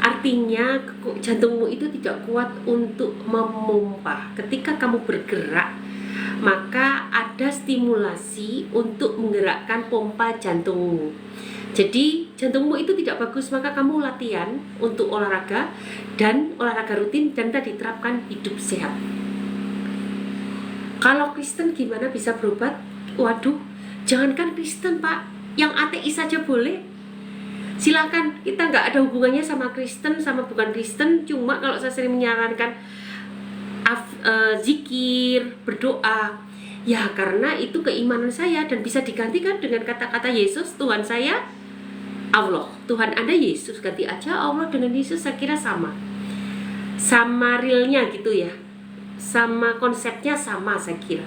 Artinya jantungmu itu tidak kuat untuk memompa. Ketika kamu bergerak, maka ada stimulasi untuk menggerakkan pompa jantungmu. Jadi jantungmu itu tidak bagus, maka kamu latihan untuk olahraga dan olahraga rutin dan tadi terapkan hidup sehat. Kalau Kristen gimana bisa berobat? Waduh, jangankan Kristen Pak, yang ateis saja boleh. Silakan, kita nggak ada hubungannya sama Kristen sama bukan Kristen. Cuma kalau saya sering menyarankan zikir, berdoa, ya karena itu keimanan saya dan bisa digantikan dengan kata-kata Yesus, Tuhan saya Allah, Tuhan Anda Yesus, ganti aja Allah dengan Yesus. Saya kira sama realnya gitu ya, sama konsepnya sama saya kira.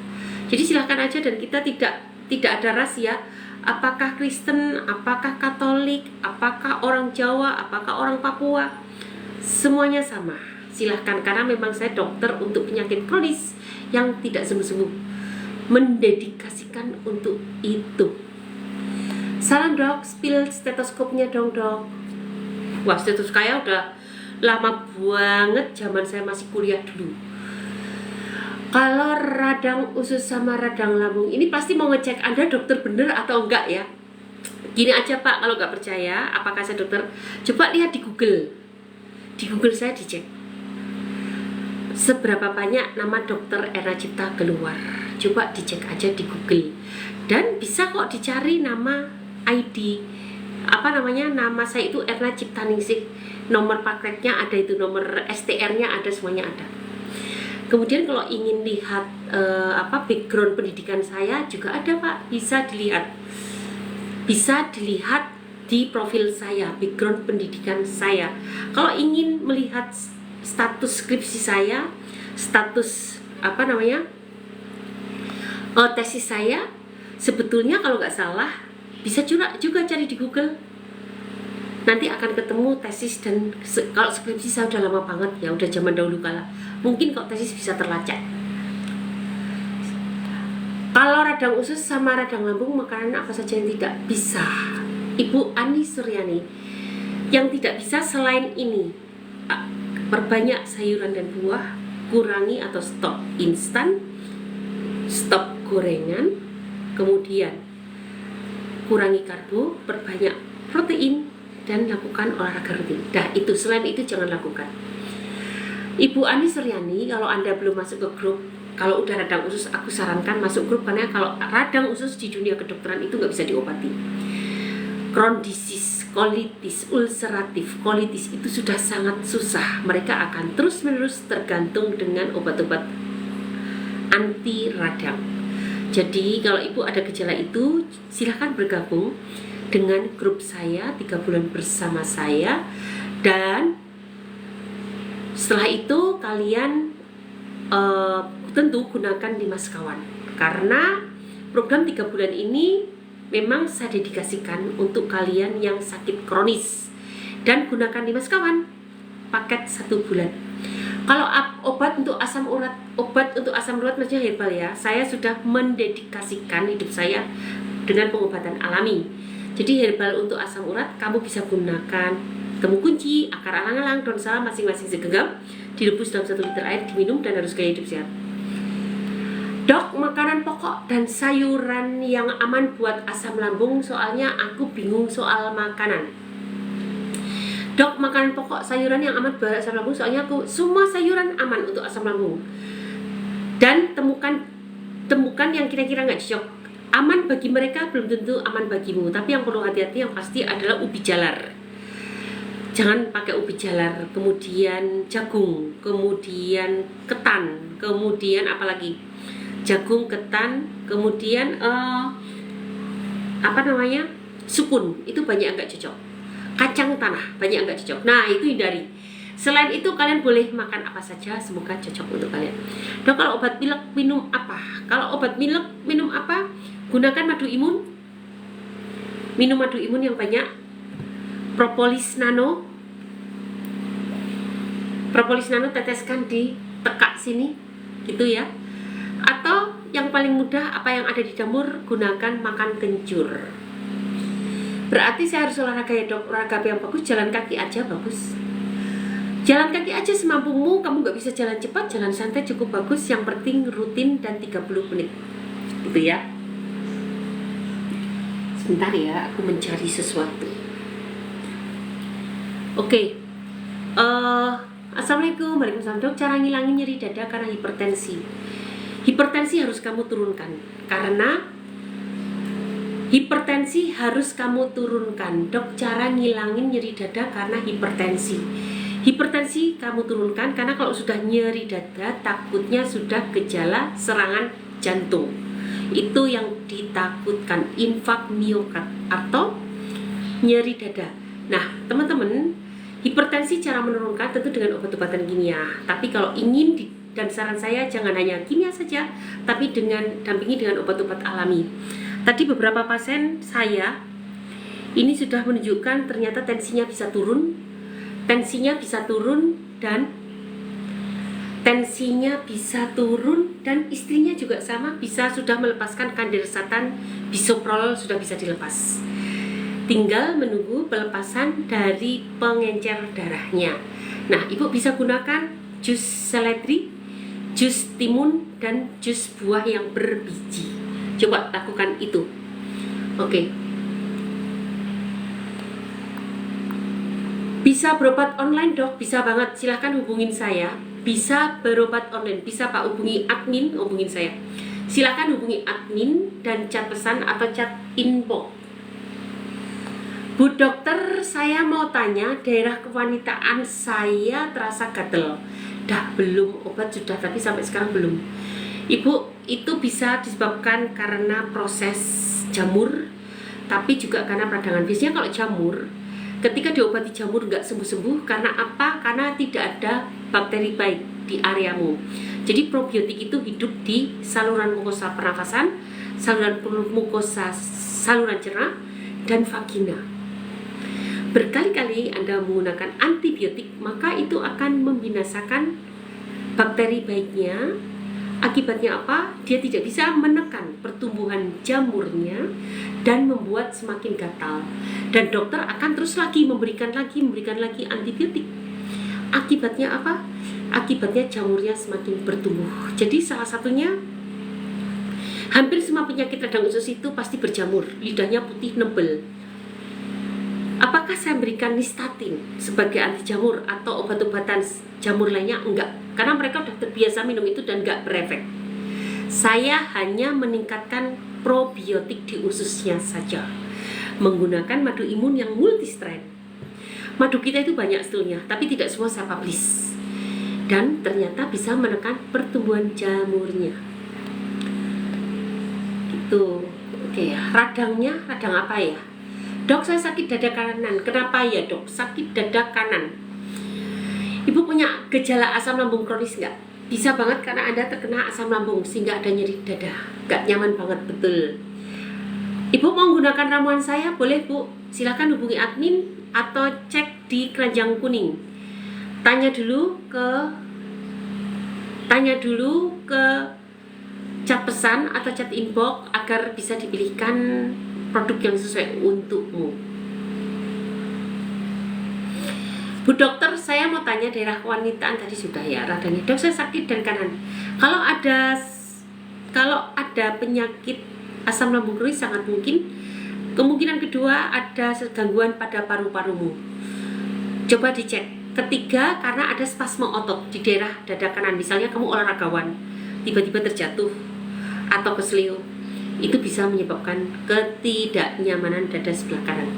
Jadi silakan aja dan kita tidak ada rahasia. Apakah Kristen, apakah Katolik, apakah orang Jawa, apakah orang Papua, semuanya sama. Silahkan, karena memang saya dokter untuk penyakit kronis yang tidak sembuh-sembuh, mendedikasikan untuk itu. Salam dok, spill stetoskopnya dong dok. Wah, stetoskop saya udah lama banget, zaman saya masih kuliah dulu. Kalau radang usus sama radang lambung, ini pasti mau ngecek Anda dokter bener atau enggak ya. Gini aja Pak, kalau nggak percaya apakah saya dokter, coba lihat di Google. Di Google saya dicek seberapa banyak nama dokter Erna Cipta keluar. Coba dicek aja di Google. Dan bisa kok dicari nama ID. Nama saya itu Erna Ciptaningsih. Nomor paketnya ada itu, nomor STR-nya ada, semuanya ada. Kemudian kalau ingin lihat background pendidikan saya juga ada Pak, bisa dilihat di profil saya, background pendidikan saya. Kalau ingin melihat status skripsi saya, status tesis saya, sebetulnya kalau nggak salah bisa juga cari di Google. Nanti akan ketemu tesis dan kalau skripsi saya udah lama banget ya, udah zaman dahulu kala. Mungkin kok tesis bisa terlacak. Kalau radang usus sama radang lambung, makanan apa saja yang tidak bisa? Ibu Ani Suryani, yang tidak bisa selain ini, perbanyak sayuran dan buah, kurangi atau stop instan, stop gorengan, kemudian kurangi karbo, perbanyak protein, dan lakukan olahraga rutin. Dah itu, selain itu jangan lakukan. Ibu Ani Suryani, kalau Anda belum masuk ke grup, kalau udah radang usus, aku sarankan masuk grup, karena kalau radang usus di dunia kedokteran itu nggak bisa diobati. Crohn disease, colitis, ulceratif colitis itu sudah sangat susah. Mereka akan terus-menerus tergantung dengan obat-obat anti radang. Jadi kalau ibu ada gejala itu, silahkan bergabung dengan grup saya 3 bulan bersama saya, dan setelah itu kalian tentu gunakan Dimas Kawan, karena program 3 bulan ini memang saya dedikasikan untuk kalian yang sakit kronis, dan gunakan Dimas Kawan paket 1 bulan. Kalau obat untuk asam urat maksudnya herbal ya, saya sudah mendedikasikan hidup saya dengan pengobatan alami. Jadi herbal untuk asam urat kamu bisa gunakan temu kunci, akar alang-alang, daun salam masing-masing segenggam, direbus dalam 1 liter air, diminum, dan harus gaya hidup sehat. Dok, makanan pokok dan sayuran yang aman buat asam lambung, soalnya aku bingung soal makanan. Dok, makanan pokok sayuran yang aman buat asam lambung, soalnya aku semua sayuran aman untuk asam lambung. Dan temukan yang kira-kira nggak cocok. Aman bagi mereka belum tentu aman bagimu, tapi yang perlu hati-hati yang pasti adalah ubi jalar. Jangan pakai ubi jalar, kemudian jagung, kemudian ketan, kemudian apalagi jagung, ketan, kemudian sukun, itu banyak yang nggak cocok. Kacang tanah banyak yang nggak cocok. Nah, itu hindari. Selain itu kalian boleh makan apa saja, semoga cocok untuk kalian. Dok, kalau obat pilek minum apa? Kalau obat pilek minum apa? Gunakan madu imun. Minum madu imun yang banyak. Propolis nano teteskan di tekak sini, gitu ya. Atau yang paling mudah, apa yang ada di dapur, gunakan makan kencur. Berarti saya harus olahraga ya dok. Olahraga yang bagus, jalan kaki aja bagus. Jalan kaki aja semampumu, kamu gak bisa jalan cepat, jalan santai cukup bagus. Yang penting rutin dan 30 menit, gitu ya. Sebentar ya, aku mencari sesuatu. Oke. Assalamualaikum, waalaikumsalam dok. Cara ngilangin nyeri dada karena hipertensi. Hipertensi harus kamu turunkan, karena hipertensi harus kamu turunkan. Dok, cara ngilangin nyeri dada karena hipertensi. Hipertensi kamu turunkan karena kalau sudah nyeri dada, takutnya sudah gejala serangan jantung. Itu yang ditakutkan, infak miokard atau nyeri dada. Nah, teman-teman, hipertensi cara menurunkan tentu dengan obat-obatan kimia. Tapi kalau ingin dan saran saya jangan hanya kimia saja, tapi dampingi dengan obat-obat alami. Tadi beberapa pasien saya ini sudah menunjukkan ternyata tensinya bisa turun dan istrinya juga sama, bisa sudah melepaskan kandersatan, bisoprol sudah bisa dilepas. Tinggal menunggu pelepasan dari pengencer darahnya. Nah, ibu bisa gunakan jus seledri, jus timun, dan jus buah yang berbiji. Coba lakukan itu. Oke. Bisa berobat online dok? Bisa banget, silahkan hubungin saya. Bisa berobat online, bisa pak hubungi admin, hubungin saya. Silahkan hubungi admin dan chat pesan atau chat inbox. Bu dokter, saya mau tanya, daerah kewanitaan saya terasa gatel. Dah belum obat sudah, tapi sampai sekarang belum. Ibu, itu bisa disebabkan karena proses jamur, tapi juga karena peradangan. Biasanya kalau jamur, ketika diobati jamur nggak sembuh-sembuh, karena apa? Karena tidak ada bakteri baik di areamu. Jadi probiotik itu hidup di saluran mukosa pernafasan, saluran mukosa, saluran cerna, dan vagina. Berkali-kali Anda menggunakan antibiotik, maka itu akan membinasakan bakteri baiknya. Akibatnya apa? Dia tidak bisa menekan pertumbuhan jamurnya dan membuat semakin gatal. Dan dokter akan terus memberikan lagi antibiotik. Akibatnya apa? Akibatnya jamurnya semakin bertumbuh. Jadi salah satunya, hampir semua penyakit radang usus itu pasti berjamur. Lidahnya putih nebel. Apakah saya berikan nistatin sebagai anti jamur atau obat-obatan jamur lainnya? Enggak, karena mereka sudah terbiasa minum itu dan enggak berefek. Saya hanya meningkatkan probiotik di ususnya saja, menggunakan madu imun yang multi-strain. Madu kita itu banyak sebetulnya, tapi tidak semua saya publish. Dan ternyata bisa menekan pertumbuhan jamurnya. Gitu. Oke, radang apa ya? Dok, saya sakit dada kanan. Kenapa ya dok? Sakit dada kanan. Ibu punya gejala asam lambung kronis nggak? Bisa banget karena Anda terkena asam lambung sehingga ada nyeri dada. Nggak nyaman banget, betul. Ibu mau menggunakan ramuan saya? Boleh bu. Silakan hubungi admin atau cek di keranjang kuning. Tanya dulu ke chat pesan atau chat inbox agar bisa dipilihkan produk yang sesuai untukmu. Bu dokter, saya mau tanya daerah kewanitaan tadi sudah ya radangnya. Dok, saya sakit dan kanan. Kalau ada penyakit asam lambung kronis sangat mungkin. Kemungkinan kedua ada gangguan pada paru-parumu. Coba dicek. Ketiga, karena ada spasme otot di daerah dada kanan. Misalnya kamu olahragawan, tiba-tiba terjatuh atau keselio. Itu bisa menyebabkan ketidaknyamanan dada sebelah kanan.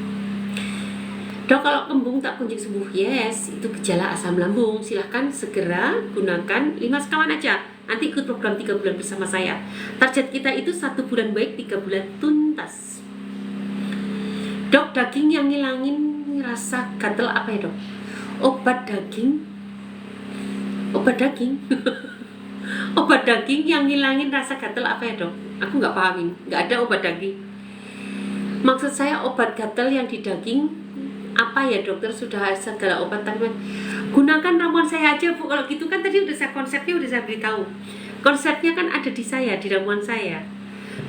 Dok, kalau kembung tak kunjung sembuh, yes, itu gejala asam lambung. Silahkan segera gunakan 5 sekawan aja. Nanti ikut program 3 bulan bersama saya. Target kita itu 1 bulan baik, 3 bulan tuntas. Dok, daging yang ngilangin rasa gatel apa ya dok? Obat daging? Obat daging? Obat daging yang ngilangin rasa gatel apa ya dok? Aku nggak pahamin, nggak ada obat daging. Maksud saya obat gatel yang di daging apa ya dokter? Sudah ada segala obat tadi. Gunakan ramuan saya aja bu. Kalau gitu kan tadi udah saya konsepnya udah saya beritahu. Konsepnya kan ada di saya, di ramuan saya.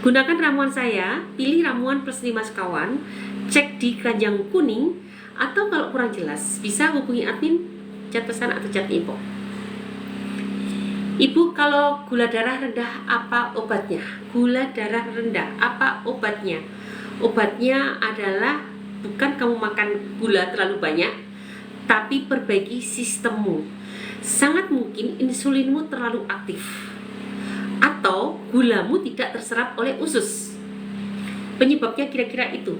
Gunakan ramuan saya, pilih ramuan plus 5 sekawan, cek di keranjang kuning, atau kalau kurang jelas bisa hubungi admin, chat pesan atau chat info. Ibu, kalau gula darah rendah apa obatnya? Gula darah rendah apa obatnya? Obatnya adalah bukan kamu makan gula terlalu banyak, tapi perbaiki sistemmu. Sangat mungkin insulinmu terlalu aktif atau gulamu tidak terserap oleh usus. Penyebabnya kira-kira itu.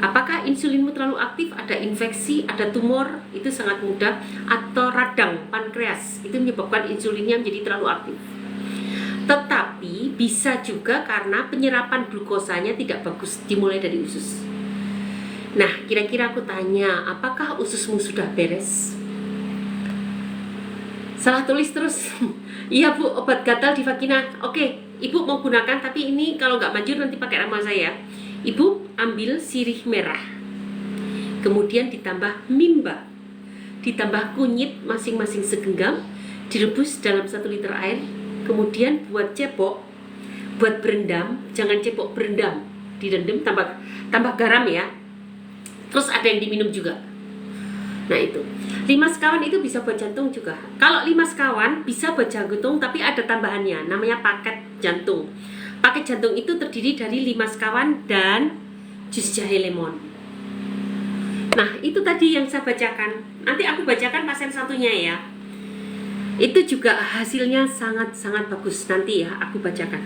Apakah insulinmu terlalu aktif, ada infeksi, ada tumor, itu sangat mudah, atau radang pankreas, itu menyebabkan insulinnya menjadi terlalu aktif. Tetapi bisa juga karena penyerapan glukosanya tidak bagus, dimulai dari usus. Nah, kira-kira aku tanya, apakah ususmu sudah beres? Salah tulis terus. Iya bu, obat gatal di vagina. Oke, ibu mau gunakan, tapi ini kalau nggak manjur nanti pakai ramuan saya. Ibu ambil sirih merah, kemudian ditambah mimba, ditambah kunyit masing-masing segenggam, direbus dalam 1 liter air. Kemudian buat cepok, buat berendam, jangan cepok berendam, direndam tambah garam ya. Terus ada yang diminum juga. Nah itu 5 sekawan itu bisa buat jantung juga. Kalau 5 sekawan bisa buat jantung, tapi ada tambahannya, namanya paket jantung. Paket jantung itu terdiri dari 5 sekawan dan jus jahe lemon. Nah itu tadi yang saya bacakan. Nanti aku bacakan pasien satunya ya. Itu juga hasilnya sangat-sangat bagus. Nanti ya aku bacakan.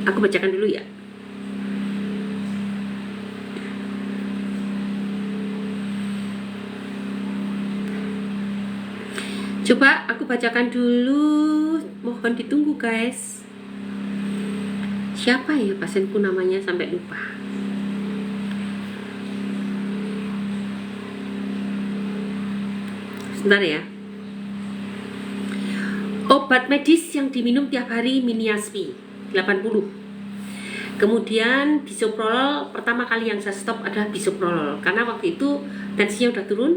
Aku bacakan dulu ya. Coba aku bacakan dulu. Mohon ditunggu guys. Siapa ya pasienku namanya sampai lupa. Sebentar ya. Obat medis yang diminum tiap hari Miniaspi 80. Kemudian bisoprolol, pertama kali yang saya stop adalah bisoprolol karena waktu itu tensinya udah turun.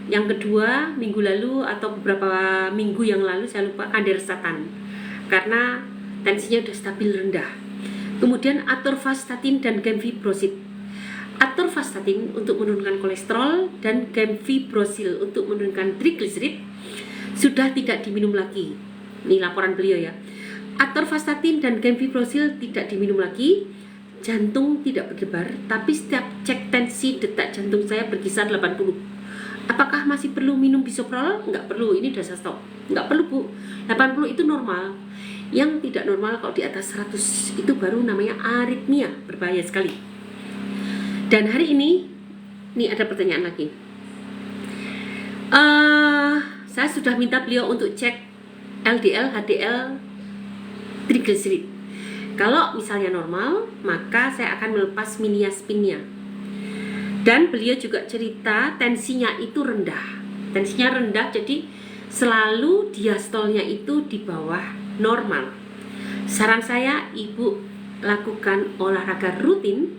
Yang kedua, minggu lalu atau beberapa minggu yang lalu saya lupa, kanderstatan karena tensinya udah stabil rendah. Kemudian atorvastatin dan gemfibrozil. Atorvastatin untuk menurunkan kolesterol dan gemfibrozil untuk menurunkan trigliserid sudah tidak diminum lagi. Ini laporan beliau ya. Atorvastatin dan gemfibrozil tidak diminum lagi. Jantung tidak berdebar, tapi setiap cek tensi detak jantung saya berkisar 80. Apakah masih perlu minum bisoprolol? Enggak perlu, ini udah saya stop. Enggak perlu bu, 80 itu normal. Yang tidak normal kalau di atas 100 itu baru namanya aritmia, berbahaya sekali. Dan hari ini ada pertanyaan lagi. Saya sudah minta beliau untuk cek LDL, HDL, triglycerid. Kalau misalnya normal, maka saya akan melepas miniaspinnya. Dan beliau juga cerita tensinya itu rendah. Tensinya rendah, jadi selalu diastolnya itu di bawah normal. Saran saya, ibu lakukan olahraga rutin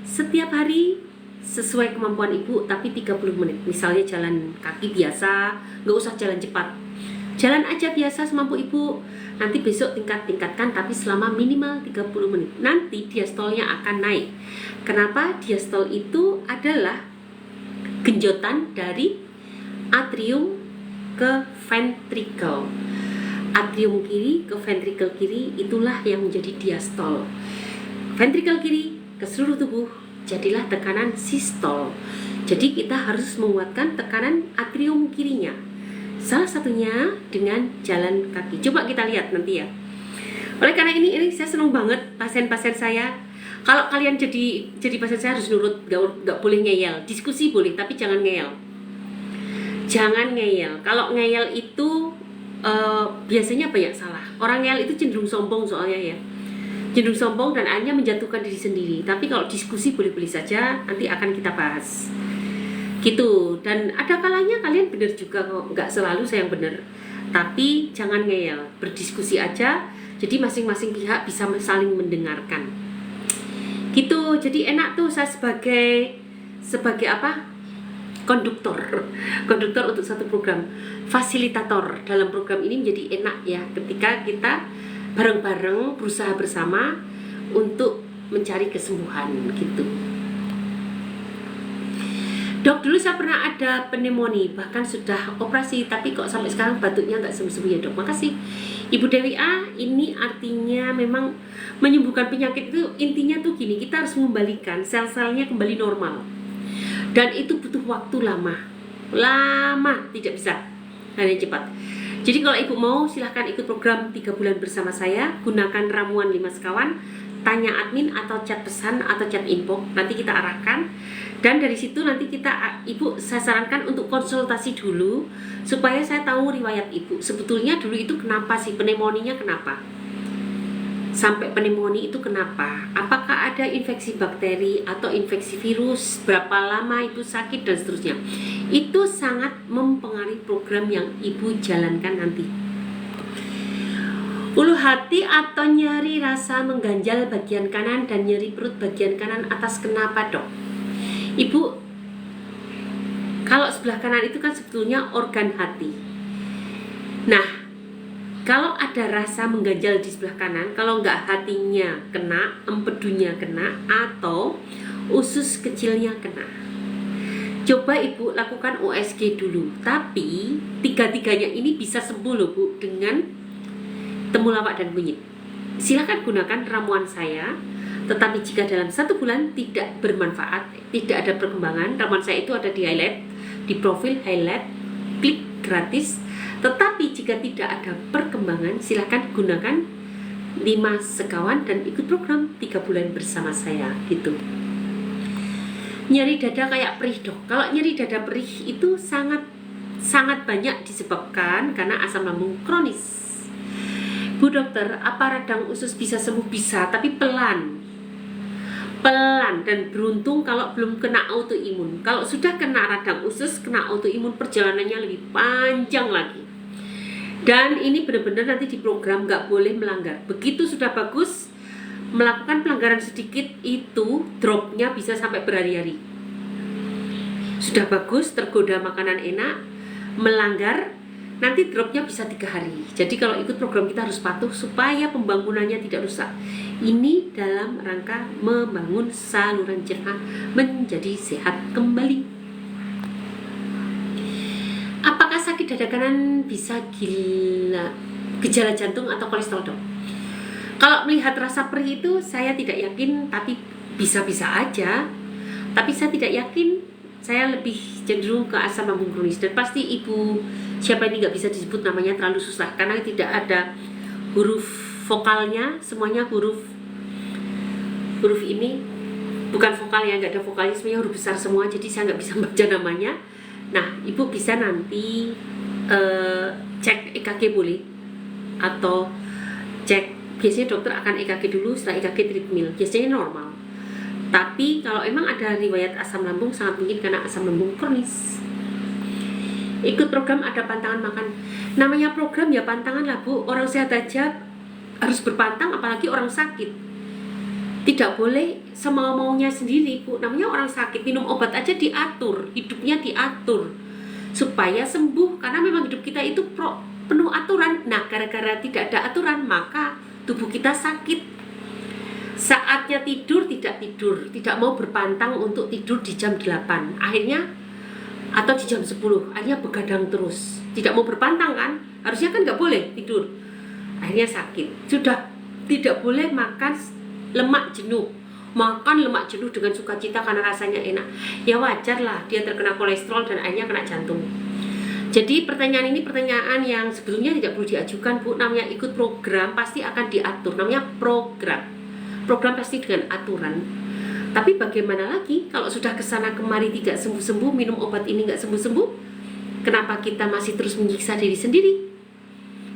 setiap hari sesuai kemampuan ibu, tapi 30 menit. Misalnya jalan kaki biasa, nggak usah jalan cepat. Jalan aja biasa semampu ibu. Nanti besok tingkatkan, tapi selama minimal 30 menit. Nanti diastolnya akan naik. Kenapa? Diastol itu adalah genjotan dari atrium ke ventricle. atrium kiri ke ventrikel kiri, itulah yang menjadi diastol. Ventrikel kiri ke seluruh tubuh, jadilah tekanan sistol. Jadi kita harus menguatkan tekanan atrium kirinya. Salah satunya dengan jalan kaki. Coba kita lihat nanti ya. Oleh karena ini saya senang banget pasien-pasien saya. Kalau kalian jadi pasien saya harus nurut, gak boleh ngeyel. Diskusi boleh, tapi jangan ngeyel. Jangan ngeyel. Kalau ngeyel itu biasanya banyak salah. Orang ngeyel itu cenderung sombong soalnya ya. Cenderung sombong dan akhirnya menjatuhkan diri sendiri. Tapi kalau diskusi boleh-boleh saja, nanti akan kita bahas. Gitu. Dan ada kalanya kalian benar juga kok, nggak selalu saya yang benar. Tapi jangan ngeyel, berdiskusi aja. Jadi masing-masing pihak bisa saling mendengarkan. Gitu. Jadi enak tuh saya sebagai apa? Konduktor untuk satu program, fasilitator dalam program ini menjadi enak ya ketika kita bareng-bareng berusaha bersama untuk mencari kesembuhan gitu. Dok, dulu saya pernah ada pneumonia, bahkan sudah operasi, tapi kok sampai sekarang batuknya nggak sembuh-sembuh ya dok. Makasih Ibu Dewi A. Ini artinya memang menyembuhkan penyakit itu intinya tuh gini, kita harus mengembalikan sel-selnya kembali normal. Dan itu butuh waktu lama, tidak bisa hanya cepat. Jadi kalau ibu mau silahkan ikut program 3 bulan bersama saya. Gunakan ramuan 5 sekawan, tanya admin atau chat pesan atau chat info, nanti kita arahkan. Dan dari situ nanti saya sarankan untuk konsultasi dulu supaya saya tahu riwayat ibu. Sebetulnya dulu itu kenapa sih pneumonia, kenapa? Sampai pneumonia itu kenapa? Apakah ada infeksi bakteri atau infeksi virus? Berapa lama ibu sakit dan seterusnya? Itu sangat mempengaruhi program yang ibu jalankan nanti. Ulu hati atau nyeri rasa mengganjal bagian kanan dan nyeri perut bagian kanan atas, kenapa dok? Ibu, kalau sebelah kanan itu kan sebetulnya organ hati. Nah, kalau ada rasa mengganjal di sebelah kanan, kalau nggak hatinya kena, empedunya kena, atau usus kecilnya kena, coba ibu lakukan USG dulu. Tapi tiga-tiganya ini bisa sembuh loh bu dengan temulawak dan kunyit. Silakan gunakan ramuan saya. Tetapi jika dalam 1 bulan tidak bermanfaat, tidak ada perkembangan, ramuan saya itu ada di highlight, di profil highlight, klik gratis. Tetapi jika tidak ada perkembangan, silakan gunakan 5 sekawan dan ikut program 3 bulan bersama saya gitu. Nyeri dada kayak perih dok. Kalau nyeri dada perih itu sangat banyak disebabkan karena asam lambung kronis. Bu dokter, apa radang usus bisa sembuh? Bisa, tapi pelan dan beruntung kalau belum kena autoimun. Kalau sudah kena radang usus, kena autoimun, perjalanannya lebih panjang lagi. Dan ini benar-benar nanti di program nggak boleh melanggar. Begitu sudah bagus, melakukan pelanggaran sedikit itu dropnya bisa sampai berhari-hari. Sudah bagus, tergoda makanan enak, melanggar, nanti dropnya bisa 3 hari. Jadi kalau ikut program kita harus patuh supaya pembangunannya tidak rusak. Ini dalam rangka membangun saluran cerna menjadi sehat kembali. Apakah sakit dada kanan bisa gejala jantung atau kolesterol dok? Kalau melihat rasa perih itu saya tidak yakin, tapi bisa-bisa aja. Tapi saya tidak yakin, saya lebih cenderung ke asam lambung kronis. Dan pasti ibu siapa ini nggak bisa disebut namanya, terlalu susah karena tidak ada huruf vokalnya, semuanya huruf ini bukan vokal ya, nggak ada vokalnya, semuanya huruf besar semua, jadi saya nggak bisa baca namanya. Nah, ibu bisa nanti cek EKG boleh, atau cek, biasanya dokter akan EKG dulu, setelah EKG treadmill, biasanya normal. Tapi kalau emang ada riwayat asam lambung, sangat mungkin karena asam lambung kronis. Ikut program ada pantangan makan. Namanya program ya pantangan lah bu. Orang sehat aja harus berpantang, apalagi orang sakit. Tidak boleh semau-maunya sendiri bu. Namanya orang sakit, minum obat aja diatur, hidupnya diatur supaya sembuh. Karena memang hidup kita itu penuh aturan. Nah, gara-gara tidak ada aturan, maka tubuh kita sakit. Saatnya tidur, tidak mau berpantang untuk tidur di jam 8. Akhirnya atau di jam 10, akhirnya begadang terus, tidak mau berpantang kan, harusnya kan nggak boleh tidur, akhirnya sakit. Sudah tidak boleh makan lemak jenuh. Makan lemak jenuh dengan sukacita karena rasanya enak. Ya wajar lah dia terkena kolesterol dan akhirnya kena jantung. Jadi pertanyaan ini pertanyaan yang sebetulnya tidak perlu diajukan, Bu. Namanya ikut program pasti akan diatur. Namanya program. Program pasti dengan aturan. Tapi bagaimana lagi kalau sudah kesana kemari tidak sembuh-sembuh, minum obat ini nggak sembuh-sembuh, kenapa kita masih terus menyiksa diri sendiri?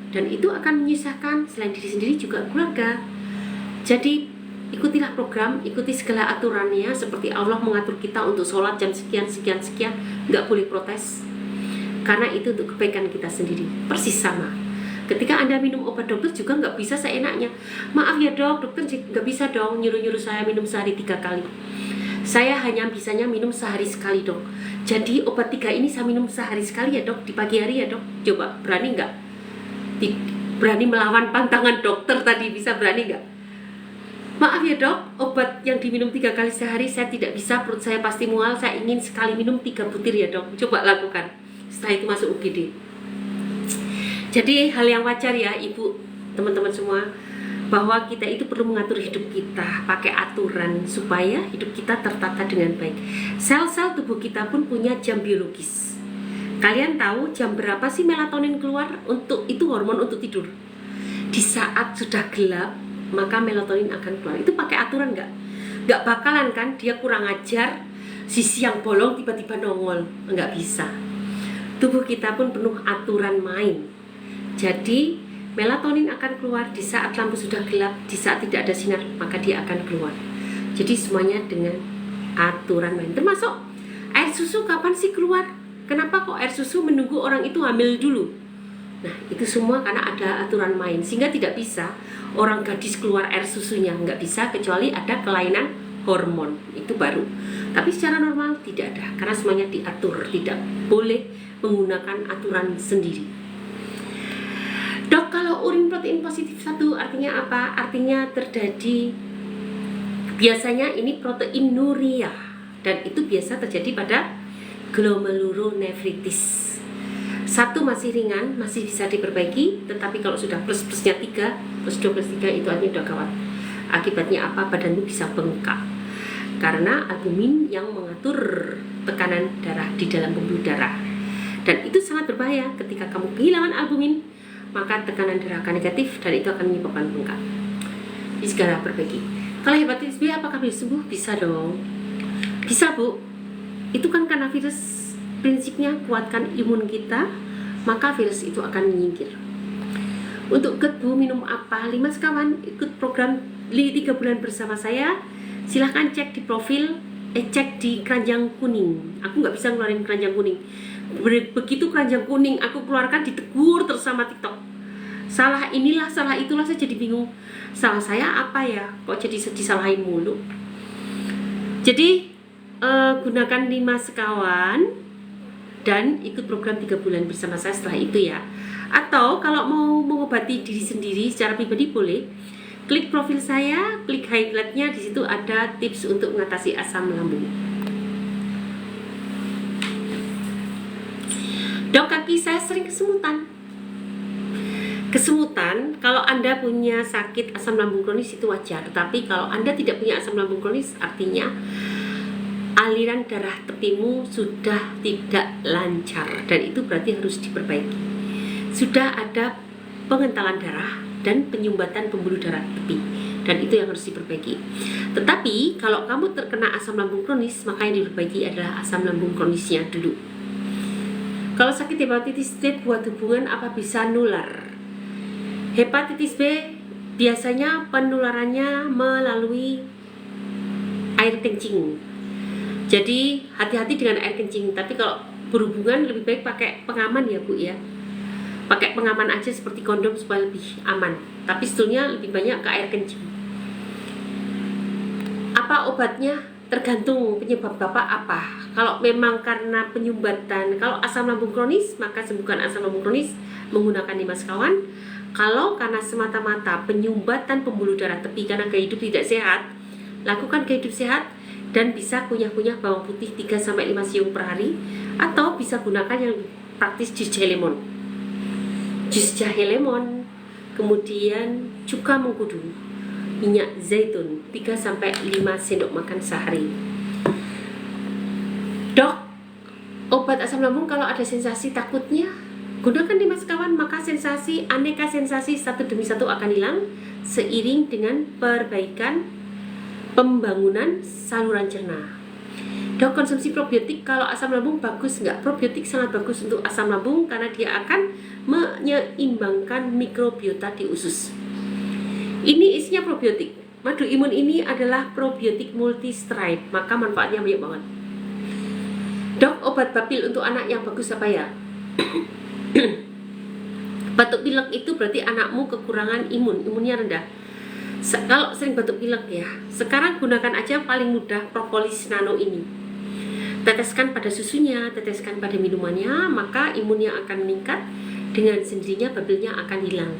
Dan itu akan menyusahkan selain diri sendiri juga keluarga. Jadi ikutilah program, ikuti segala aturannya. Seperti Allah mengatur kita untuk sholat jam sekian, nggak boleh protes, karena itu untuk kebaikan kita sendiri. Persis sama ketika Anda minum obat dokter juga nggak bisa seenaknya. Maaf ya dok, dokter nggak bisa dong nyuruh-nyuruh saya minum sehari 3 kali. Saya hanya bisanya minum sehari sekali dok. Jadi obat 3 ini saya minum sehari sekali ya dok, di pagi hari ya dok. Coba berani nggak? Berani melawan pantangan dokter tadi, bisa berani nggak? Maaf ya dok, obat yang diminum 3 kali sehari saya tidak bisa, perut saya pasti mual, saya ingin sekali minum 3 butir ya dok. Coba lakukan. Setelah itu masuk UGD. Jadi hal yang wajar ya ibu, teman-teman semua, bahwa kita itu perlu mengatur hidup kita pakai aturan supaya hidup kita tertata dengan baik. Sel-sel tubuh kita pun punya jam biologis. Kalian tahu jam berapa sih melatonin keluar? Untuk itu hormon untuk tidur. Di saat sudah gelap maka melatonin akan keluar. Itu pakai aturan nggak? Nggak bakalan kan dia kurang ajar, sisi yang bolong tiba-tiba nongol. Nggak bisa. Tubuh kita pun penuh aturan main. Jadi melatonin akan keluar di saat lampu sudah gelap, di saat tidak ada sinar maka dia akan keluar. Jadi semuanya dengan aturan main. Termasuk air susu kapan sih keluar? Kenapa kok air susu menunggu orang itu hamil dulu? Nah itu semua karena ada aturan main, sehingga tidak bisa orang gadis keluar air susunya, nggak bisa kecuali ada kelainan hormon, itu baru. Tapi secara normal tidak ada, karena semuanya diatur, tidak boleh menggunakan aturan sendiri. Dok, kalau urin protein positif 1 artinya apa? Artinya terjadi, biasanya ini proteinuria, dan itu biasa terjadi pada glomerulonefritis. 1 masih ringan, masih bisa diperbaiki, tetapi kalau sudah plus-plusnya 3, plus 2 plus 3 itu artinya udah gawat. Akibatnya apa? Badanmu bisa bengkak. Karena albumin yang mengatur tekanan darah di dalam pembuluh darah. Dan itu sangat berbahaya ketika kamu kehilangan albumin, maka tekanan darah akan negatif dan itu akan menyebabkan bengkak. Jadi segera perbaiki. Kalau hepatitis B apakah bisa sembuh? Bisa dong. Bisa Bu. Itu kan karena virus. Prinsipnya kuatkan imun kita, maka virus itu akan menyingkir. Untuk GERD Bu minum apa? 5 sekawan ikut program 3 bulan bersama saya. Silahkan cek di profil, cek di keranjang kuning. Aku nggak bisa ngeluarin keranjang kuning. Begitu keranjang kuning aku keluarkan, ditegur terus sama TikTok. Salah inilah, salah itulah, saya jadi bingung. Salah saya apa ya? Kok jadi disalahin mulu? Jadi gunakan 5 sekawan dan ikut program 3 bulan bersama saya setelah itu ya. Atau kalau mau mengobati diri sendiri secara pribadi boleh. Klik profil saya, klik highlightnya, di situ ada tips untuk mengatasi asam lambung. Dok, kaki saya sering kesemutan. Kesemutan, kalau Anda punya sakit asam lambung kronis itu wajar. Tetapi kalau Anda tidak punya asam lambung kronis, artinya aliran darah tepimu sudah tidak lancar. Dan itu berarti harus diperbaiki. Sudah ada pengentalan darah dan penyumbatan pembuluh darah tepi. Dan itu yang harus diperbaiki. Tetapi kalau kamu terkena asam lambung kronis, maka yang diperbaiki adalah asam lambung kronisnya dulu. Kalau sakit hepatitis B buat hubungan apa bisa nular? Hepatitis B biasanya penularannya melalui air kencing. Jadi hati-hati dengan air kencing. Tapi kalau berhubungan lebih baik pakai pengaman ya Bu ya. Pakai pengaman aja seperti kondom supaya lebih aman. Tapi sebetulnya lebih banyak ke air kencing. Apa obatnya? Tergantung penyebab Bapak apa. Kalau memang karena penyumbatan, kalau asam lambung kronis, maka sembuhkan asam lambung kronis menggunakan 5 sekawan. Kalau karena semata-mata penyumbatan pembuluh darah tepi karena gaya hidup tidak sehat, lakukan gaya hidup sehat dan bisa kunyah-kunyah bawang putih 3-5 siung per hari, atau bisa gunakan yang praktis jus jahe lemon. Jus jahe lemon kemudian cuka mengkudu, minyak zaitun 3-5 sendok makan sehari. Dok, obat asam lambung kalau ada sensasi takutnya, gunakan Dimas kawan, maka sensasi, aneka sensasi satu demi satu akan hilang seiring dengan perbaikan pembangunan saluran cerna. Dok, konsumsi probiotik kalau asam lambung bagus nggak? Probiotik sangat bagus untuk asam lambung karena dia akan menyeimbangkan mikrobiota di usus. Ini isinya probiotik. Madu imun ini adalah probiotik multi-stride, maka manfaatnya banyak banget. Dok, obat bapil untuk anak yang bagus apa ya? Batuk pilek itu berarti anakmu kekurangan imunnya rendah. Kalau sering batuk pilek ya, sekarang gunakan aja paling mudah propolis nano ini. Teteskan pada susunya, teteskan pada minumannya, maka imunnya akan meningkat, dengan sendirinya babilnya akan hilang.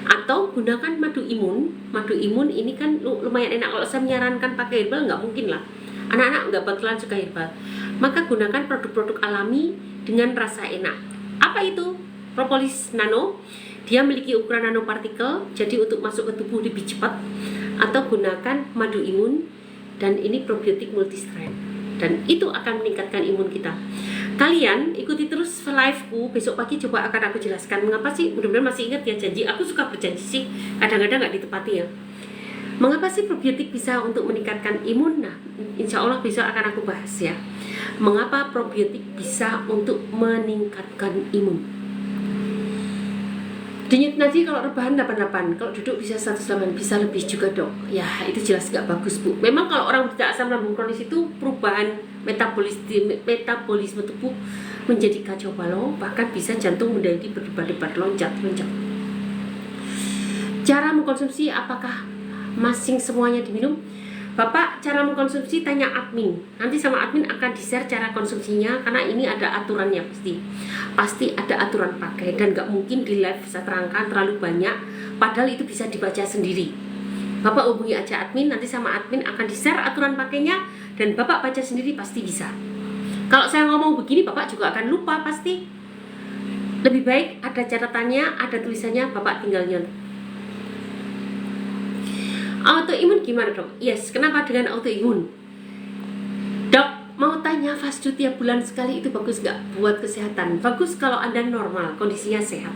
Atau gunakan madu imun. Madu imun ini kan lumayan enak. Kalau saya menyarankan pakai herbal, nggak mungkin lah, anak-anak nggak bakalan suka herbal. Maka gunakan produk-produk alami dengan rasa enak. Apa itu? Propolis nano. Dia memiliki ukuran nanopartikel, jadi untuk masuk ke tubuh lebih cepat. Atau gunakan madu imun, dan ini probiotik multi-strength, dan itu akan meningkatkan imun kita. Kalian ikuti terus live-ku, besok pagi coba akan aku jelaskan mengapa sih, mudah-mudahan masih ingat ya janji, aku suka berjanji sih, kadang-kadang nggak ditepati ya. Mengapa sih probiotik bisa untuk meningkatkan imun? Nah, insya Allah besok akan aku bahas ya. Mengapa probiotik bisa untuk meningkatkan imun? Denyut nadi kalau rebahan 88, kalau duduk bisa 108, bisa lebih juga dok. Ya itu jelas gak bagus bu. Memang kalau orang tidak asam lambung kronis itu perubahan metabolisme tubuh menjadi kacau balau, bahkan bisa jantung menjadi berdebar-debar, loncat-loncat. Cara mengkonsumsi, apakah masing semuanya diminum? Bapak, cara mengkonsumsi tanya admin. Nanti sama admin akan di-share cara konsumsinya, karena ini ada aturannya pasti ada aturan pakai, dan gak mungkin di live bisa terangkan terlalu banyak, padahal itu bisa dibaca sendiri. Bapak hubungi aja admin, nanti sama admin akan di-share aturan pakainya, dan Bapak baca sendiri pasti bisa. Kalau saya ngomong begini, Bapak juga akan lupa pasti. Lebih baik ada catatannya, ada tulisannya, Bapak tinggal nyontek. Autoimun gimana dok? Yes, kenapa dengan autoimun? Dok, mau tanya fasdu tiap bulan sekali itu bagus nggak buat kesehatan? Bagus kalau Anda normal, kondisinya sehat.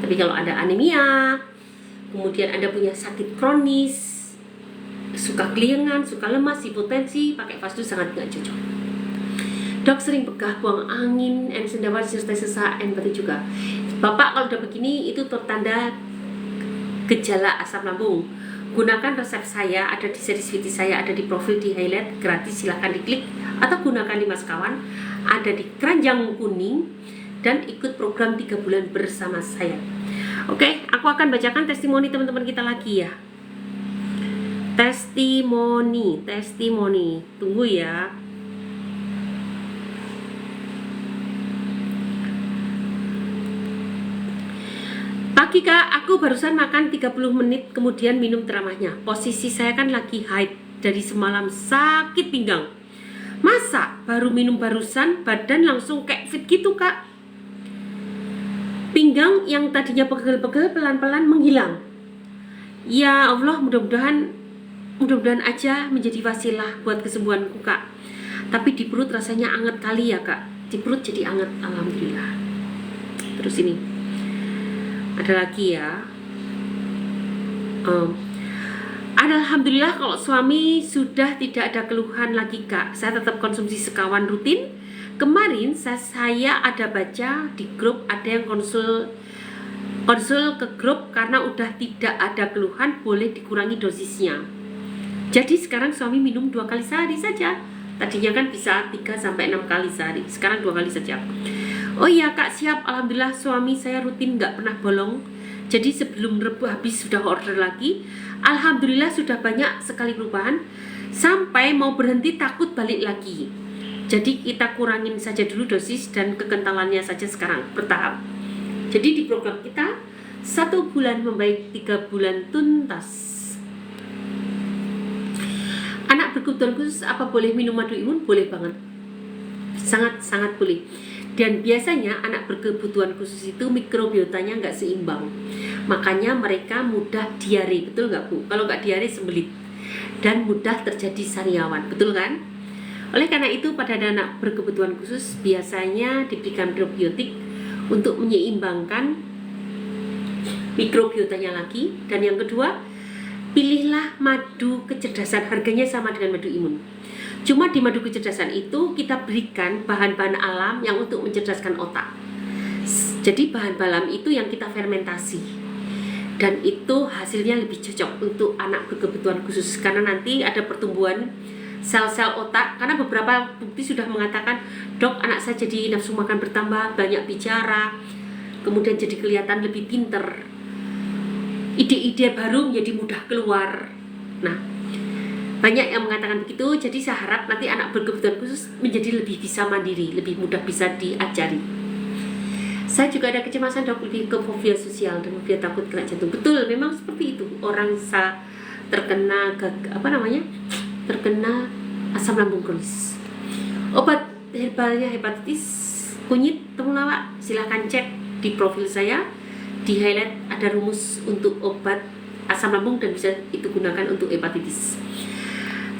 Tapi kalau ada anemia, kemudian Anda punya sakit kronis, suka keliengan, suka lemas, hipotensi, pakai fasdu sangat nggak cocok. Dok, sering begah, buang angin, sendawa, serta sesak, batu juga. Bapak kalau udah begini itu tertanda gejala asam lambung. Gunakan resep saya, ada di series video saya, ada di profil di highlight, gratis, silahkan diklik. Atau gunakan Dimas kawan, ada di keranjang kuning, dan ikut program 3 bulan bersama saya. Oke, aku akan bacakan testimoni teman-teman kita lagi ya. Testimoni, tunggu ya. Pagi kak, aku barusan makan 30 menit kemudian minum teramahnya. Posisi saya kan lagi haid, dari semalam sakit pinggang. Masa baru minum barusan badan langsung kayak fit gitu kak. Pinggang yang tadinya pegel-pegel pelan-pelan menghilang. Ya Allah, mudah-mudahan aja menjadi wasilah buat kesembuhanku kak. Tapi di perut rasanya anget kali ya kak. Di perut jadi anget, alhamdulillah. Terus ini ada lagi ya. Alhamdulillah kalau suami sudah tidak ada keluhan lagi kak. Saya tetap konsumsi sekawan rutin. Kemarin saya ada baca di grup, ada yang konsul ke grup karena udah tidak ada keluhan, boleh dikurangi dosisnya. Jadi sekarang suami minum 2 kali sehari saja. Tadinya kan bisa 3-6 kali sehari, sekarang 2 kali saja. Oh iya kak, siap. Alhamdulillah suami saya rutin, gak pernah bolong. Jadi sebelum rebu habis sudah order lagi. Alhamdulillah sudah banyak sekali perubahan. Sampai mau berhenti takut balik lagi. Jadi kita kurangin saja dulu dosis dan kekentalannya saja sekarang, bertahap. Jadi di program kita 1 bulan membaik, 3 bulan tuntas. Anak berkebutuhan khusus apa boleh minum madu imun? Boleh banget. Sangat-sangat boleh. Dan biasanya anak berkebutuhan khusus itu mikrobiotanya nggak seimbang. Makanya mereka mudah diare, betul nggak Bu? Kalau nggak diare sembelit dan mudah terjadi sariawan, betul kan? Oleh karena itu pada anak berkebutuhan khusus biasanya diberikan probiotik untuk menyeimbangkan mikrobiotanya lagi. Dan yang kedua, pilihlah madu kecerdasan, harganya sama dengan madu imun. Cuma di madu kecerdasan itu kita berikan bahan-bahan alam yang untuk mencerdaskan otak. Jadi bahan-bahan alam itu yang kita fermentasi, dan itu hasilnya lebih cocok untuk anak berkebutuhan khusus karena nanti ada pertumbuhan sel-sel otak. Karena beberapa bukti sudah mengatakan, dok, anak saya jadi nafsu makan bertambah, banyak bicara, kemudian jadi kelihatan lebih pinter, ide-ide baru menjadi mudah keluar. Nah, banyak yang mengatakan begitu. Jadi saya harap nanti anak berkebutuhan khusus menjadi lebih bisa mandiri, lebih mudah bisa diajari. Saya juga ada kecemasan, dok, lebih ke fobia sosial dan fobia takut kena jantung. Betul, memang seperti itu. Orang terkena terkena asam lambung kronis. Obat herbalnya hepatitis, kunyit, temulawak, silahkan cek di profil saya. Di highlight ada rumus untuk obat asam lambung dan bisa itu gunakan untuk hepatitis.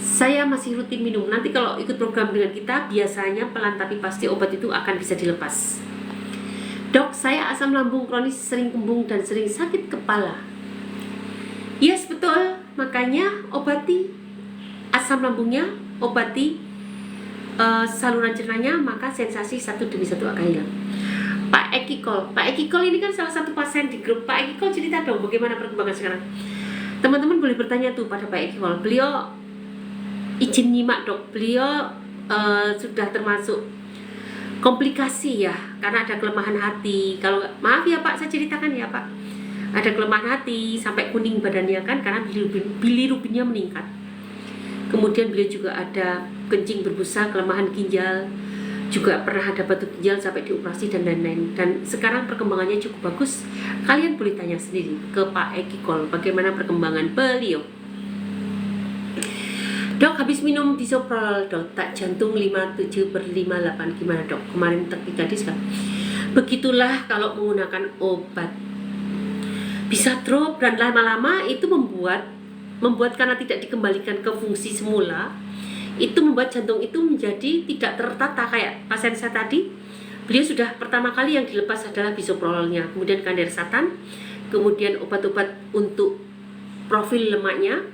Saya masih rutin minum. Nanti kalau ikut program dengan kita, biasanya pelan tapi pasti obat itu akan bisa dilepas. Dok, saya asam lambung kronis, sering kembung dan sering sakit kepala. Yes, betul. Makanya obati asam lambungnya, obati saluran cernanya, maka sensasi satu demi satu akan hilang. Pak Ekikol ini kan salah satu pasien di grup. Pak Ekikol, cerita dong bagaimana perkembangan sekarang. Teman-teman boleh bertanya tuh pada Pak Ekikol. Beliau izin nyimak, dok. Beliau sudah termasuk komplikasi ya, karena ada kelemahan hati. Kalau maaf ya Pak, saya ceritakan ya Pak, ada kelemahan hati sampai kuning badannya kan, karena bilirubinnya meningkat. Kemudian beliau juga ada kencing berbusa, kelemahan ginjal, juga pernah ada batu ginjal sampai dioperasi dan lain-lain. Dan sekarang perkembangannya cukup bagus. Kalian boleh tanya sendiri ke Pak Ekikol bagaimana perkembangan beliau. Dok, habis minum bisoprol, detak jantung 57/58, gimana dok? Kemarin gadis kan. Begitulah kalau menggunakan obat, bisa drop dan lama-lama itu membuat karena tidak dikembalikan ke fungsi semula, itu membuat jantung itu menjadi tidak tertata. Kayak pasien saya tadi, beliau sudah pertama kali yang dilepas adalah bisoprolnya, kemudian kandersatan, kemudian obat-obat untuk profil lemaknya.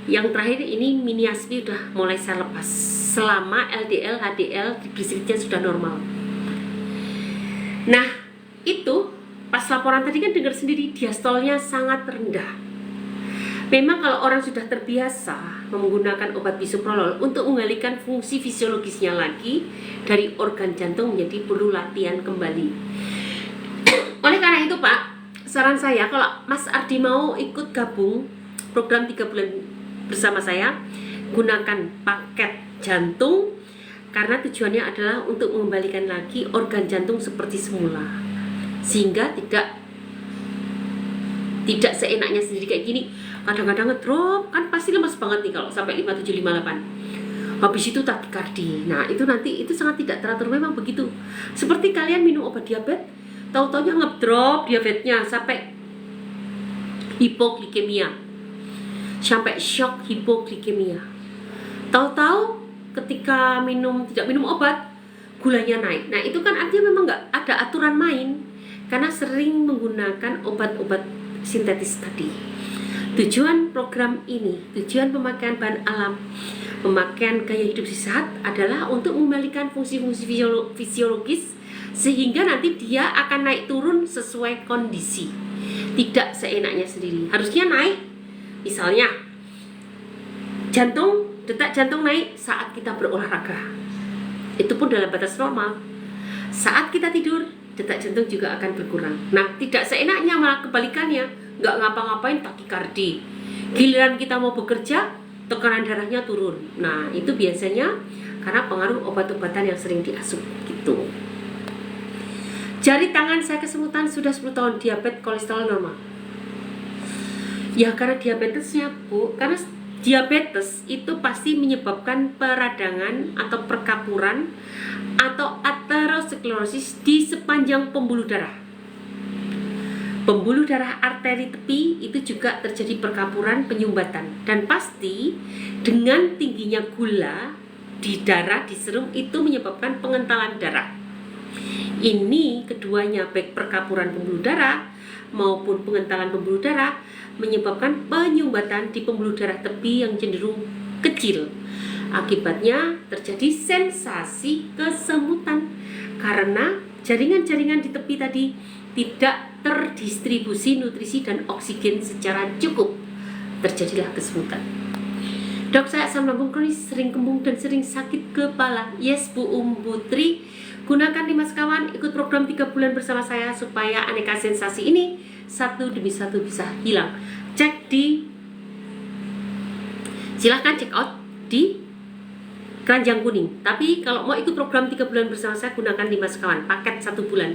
Yang terakhir ini miniaspi udah mulai saya lepas selama LDL, HDL, triglyceridnya sudah normal. Nah, itu pas laporan tadi kan dengar sendiri diastolnya sangat rendah. Memang kalau orang sudah terbiasa menggunakan obat bisoprolol untuk mengalihkan fungsi fisiologisnya lagi dari organ jantung menjadi perlu latihan kembali. Oleh karena itu Pak, saran saya kalau Mas Ardi mau ikut gabung program 3 bulan bersama saya, gunakan paket jantung karena tujuannya adalah untuk mengembalikan lagi organ jantung seperti semula, sehingga tidak seenaknya sendiri kayak gini. Kadang-kadang ngedrop, kan pasti lemas banget nih kalau sampai 5758. Habis itu takikardi. Nah, itu nanti itu sangat tidak teratur, memang begitu. Seperti kalian minum obat diabetes, tahu-taunya ngedrop diabetesnya sampai hipoglikemia. Sampai shock hipoglikemia. Tahu-tahu ketika tidak minum obat, gulanya naik. Nah, itu kan artinya memang nggak ada aturan main karena sering menggunakan obat-obat sintetis tadi. Tujuan program ini, tujuan pemakaian bahan alam, pemakaian gaya hidup sehat adalah untuk memulihkan fungsi-fungsi fisiologis sehingga nanti dia akan naik turun sesuai kondisi, tidak seenaknya sendiri. Harusnya naik, misalnya detak jantung naik saat kita berolahraga, itu pun dalam batas normal. Saat kita tidur, detak jantung juga akan berkurang. Nah, tidak seenaknya malah kebalikannya, nggak ngapa-ngapain takikardi. Giliran kita mau bekerja, tekanan darahnya turun. Nah, itu biasanya karena pengaruh obat-obatan yang sering diasup gitu. Jari tangan saya kesemutan sudah 10 tahun, diabetes, kolesterol normal. Ya karena diabetesnya Bu, karena diabetes itu pasti menyebabkan peradangan atau perkapuran atau aterosklerosis di sepanjang pembuluh darah. Pembuluh darah arteri tepi itu juga terjadi perkapuran penyumbatan. Dan pasti dengan tingginya gula di darah, di serum itu menyebabkan pengentalan darah. Ini keduanya, baik perkapuran pembuluh darah maupun pengentalan pembuluh darah, menyebabkan penyumbatan di pembuluh darah tepi yang cenderung kecil. Akibatnya terjadi sensasi kesemutan karena jaringan-jaringan di tepi tadi tidak terdistribusi nutrisi dan oksigen secara cukup. Terjadilah kesemutan. Dok, saya asam lambung kronis, sering kembung dan sering sakit kepala. Yes, Bu Putri. Gunakan 5 sekawan, ikut program 3 bulan bersama saya supaya aneka sensasi ini satu demi satu bisa hilang. Silahkan check out di Keranjang Kuning. Tapi kalau mau ikut program 3 bulan bersama saya, gunakan 5 sekawan, paket 1 bulan.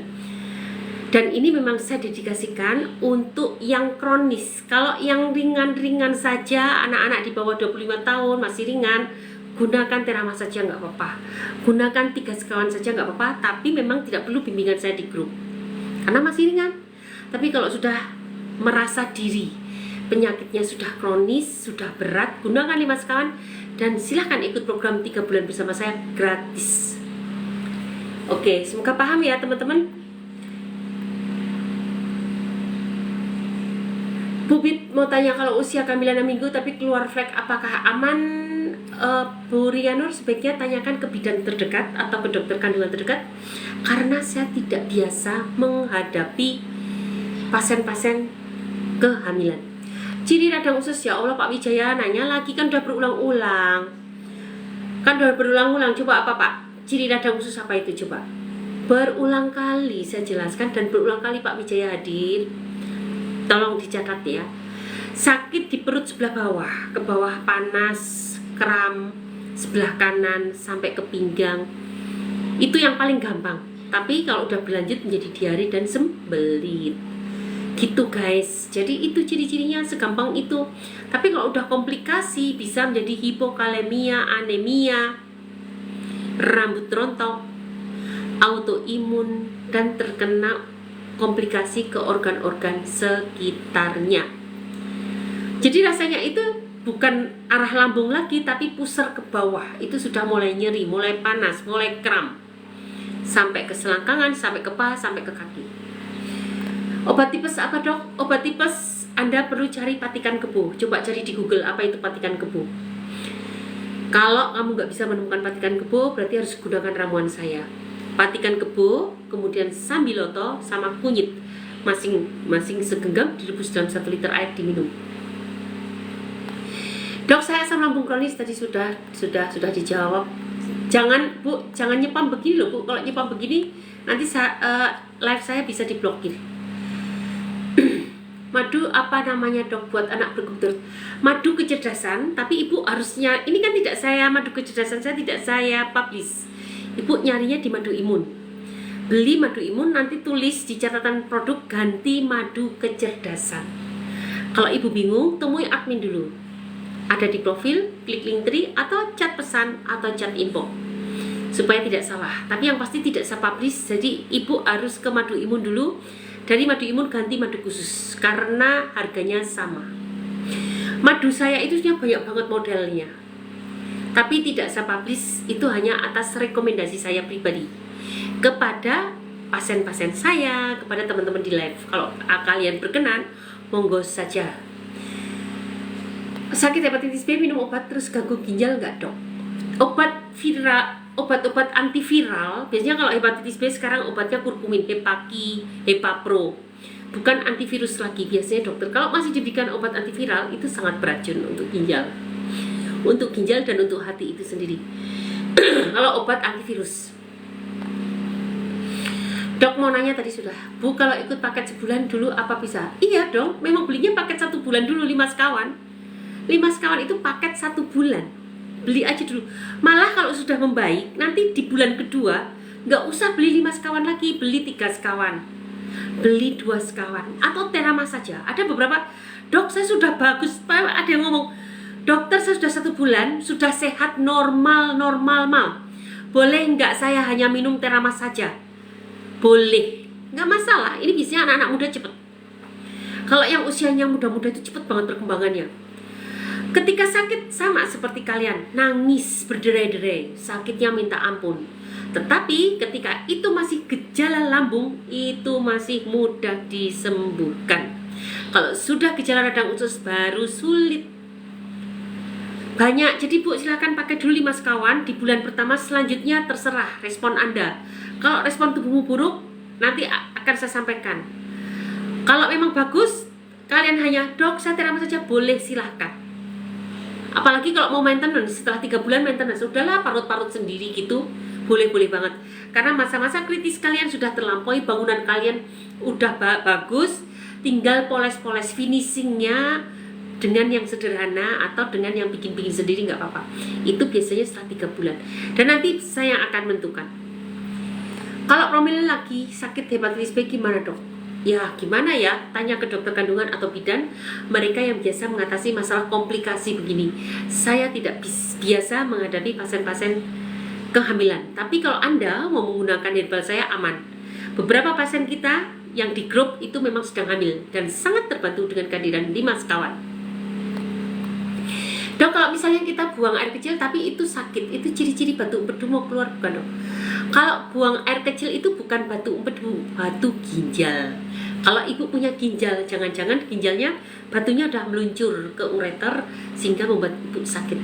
Dan ini memang saya dedikasikan untuk yang kronis. Kalau yang ringan-ringan saja, anak-anak di bawah 25 tahun masih ringan, gunakan Therama saja nggak apa-apa. Gunakan 3 sekawan saja nggak apa-apa. Tapi memang tidak perlu bimbingan saya di grup karena masih ringan. Tapi kalau sudah merasa diri penyakitnya sudah kronis, sudah berat, gunakan 5 sekawan. Dan silahkan ikut program 3 bulan bersama saya gratis. Oke, semoga paham ya teman-teman. Bubit mau tanya, kalau usia kehamilan 6 minggu tapi keluar flek apakah aman? Bu Rianur, sebaiknya tanyakan ke bidan terdekat atau ke dokter kandungan terdekat, karena saya tidak biasa menghadapi pasien-pasien kehamilan. Ciri radang usus, ya Allah Pak Wijaya nanya lagi, kan udah berulang-ulang. Coba apa Pak? Ciri radang usus apa itu coba? Berulang kali saya jelaskan dan berulang kali Pak Wijaya hadir. Tolong dicatat ya. Sakit di perut sebelah bawah, ke bawah panas, kram sebelah kanan sampai ke pinggang. Itu yang paling gampang. Tapi kalau udah berlanjut menjadi diare dan sembelit. Gitu guys. Jadi itu ciri-cirinya segampang itu. Tapi kalau udah komplikasi bisa menjadi hipokalemia, anemia, rambut rontok, autoimun, dan terkena komplikasi ke organ-organ sekitarnya. Jadi rasanya itu bukan arah lambung lagi, tapi pusar ke bawah. Itu sudah mulai nyeri, mulai panas, mulai kram, sampai ke selangkangan, sampai ke paha, sampai ke kaki. Obat tipes apa dok? Obat tipes Anda perlu cari patikan kebo. Coba cari di Google apa itu patikan kebo. Kalau kamu nggak bisa menemukan patikan kebo, berarti harus gunakan ramuan saya. Patikan kebo, kemudian sambiloto sama kunyit, masing-masing segenggam, direbus dalam 1 liter air, diminum. Dok, saya asam lambung kronis, tadi sudah dijawab. Jangan Bu, jangan nyepam begini loh Bu. Kalau nyepam begini nanti live saya bisa diblokir. Madu apa namanya dok buat anak berkebutuhan? Madu kecerdasan, tapi ibu harusnya, ini kan tidak saya, madu kecerdasan saya tidak saya publish. Ibu nyarinya di Madu Imun. Beli Madu Imun, nanti tulis di catatan produk ganti madu kecerdasan. Kalau ibu bingung, temui admin dulu. Ada di profil, klik link tree atau chat pesan atau chat info supaya tidak salah. Tapi yang pasti tidak saya publish. Jadi ibu harus ke Madu Imun dulu. Dari Madu Imun ganti madu khusus karena harganya sama. Madu saya itu banyak banget modelnya, tapi tidak saya publish. Itu hanya atas rekomendasi saya pribadi kepada pasien-pasien saya, kepada teman-teman di live. Kalau kalian berkenan, monggo saja. Sakit hepatitis B minum obat terus ganggu ginjal nggak dok? Obat-obat antiviral, biasanya kalau hepatitis B sekarang obatnya kurkumin, Hepaki, Hepapro, bukan antivirus lagi biasanya dokter. Kalau masih diberikan obat antiviral itu sangat beracun untuk ginjal dan untuk hati itu sendiri. Kalau obat antivirus. Dok mau nanya tadi sudah, Bu kalau ikut paket sebulan dulu apa bisa? Iya dong, memang belinya paket 1 bulan dulu 5 sekawan. 5 sekawan itu paket 1 bulan. Beli aja dulu. Malah kalau sudah membaik, nanti di bulan kedua nggak usah beli 5 sekawan lagi, beli 3 sekawan, beli 2 sekawan, atau Therama saja. Ada beberapa, dok saya sudah bagus. Ada yang ngomong, dokter saya sudah 1 bulan, sudah sehat normal mal. Boleh nggak saya hanya minum Therama saja? Boleh, nggak masalah. Ini biasanya anak-anak muda cepet. Kalau yang usianya muda-muda itu cepet banget perkembangannya. Ketika sakit sama seperti kalian, nangis berderai-derai, sakitnya minta ampun. Tetapi ketika itu masih gejala lambung, itu masih mudah disembuhkan. Kalau sudah gejala radang usus baru sulit. Banyak, jadi Bu silakan pakai dulu 5 sekawan di bulan pertama, selanjutnya terserah respon Anda. Kalau respon tubuhmu buruk, nanti akan saya sampaikan. Kalau memang bagus, kalian hanya dok saya terapi saja, boleh silahkan. Apalagi kalau mau maintenance, setelah 3 bulan maintenance, udahlah parut-parut sendiri gitu, boleh-boleh banget. Karena masa-masa kritis kalian sudah terlampaui, bangunan kalian udah bagus, tinggal poles-poles finishingnya dengan yang sederhana atau dengan yang bikin-bikin sendiri nggak apa-apa. Itu biasanya setelah 3 bulan. Dan nanti saya akan menentukan. Kalau promil lagi sakit hepatitis B gimana dok? Ya gimana ya, tanya ke dokter kandungan atau bidan, mereka yang biasa mengatasi masalah komplikasi begini. Saya tidak biasa menghadapi pasien-pasien kehamilan. Tapi kalau Anda mau menggunakan herbal saya aman. Beberapa pasien kita yang di grup itu memang sedang hamil dan sangat terbantu dengan kehadiran 5 sekawan. Dok, kalau misalnya kita buang air kecil tapi itu sakit, itu ciri-ciri batu empedu mau keluar bukan dok? Kalau buang air kecil itu bukan batu empedu, batu ginjal. Kalau ibu punya ginjal, jangan-jangan ginjalnya batunya udah meluncur ke ureter sehingga membuat ibu sakit.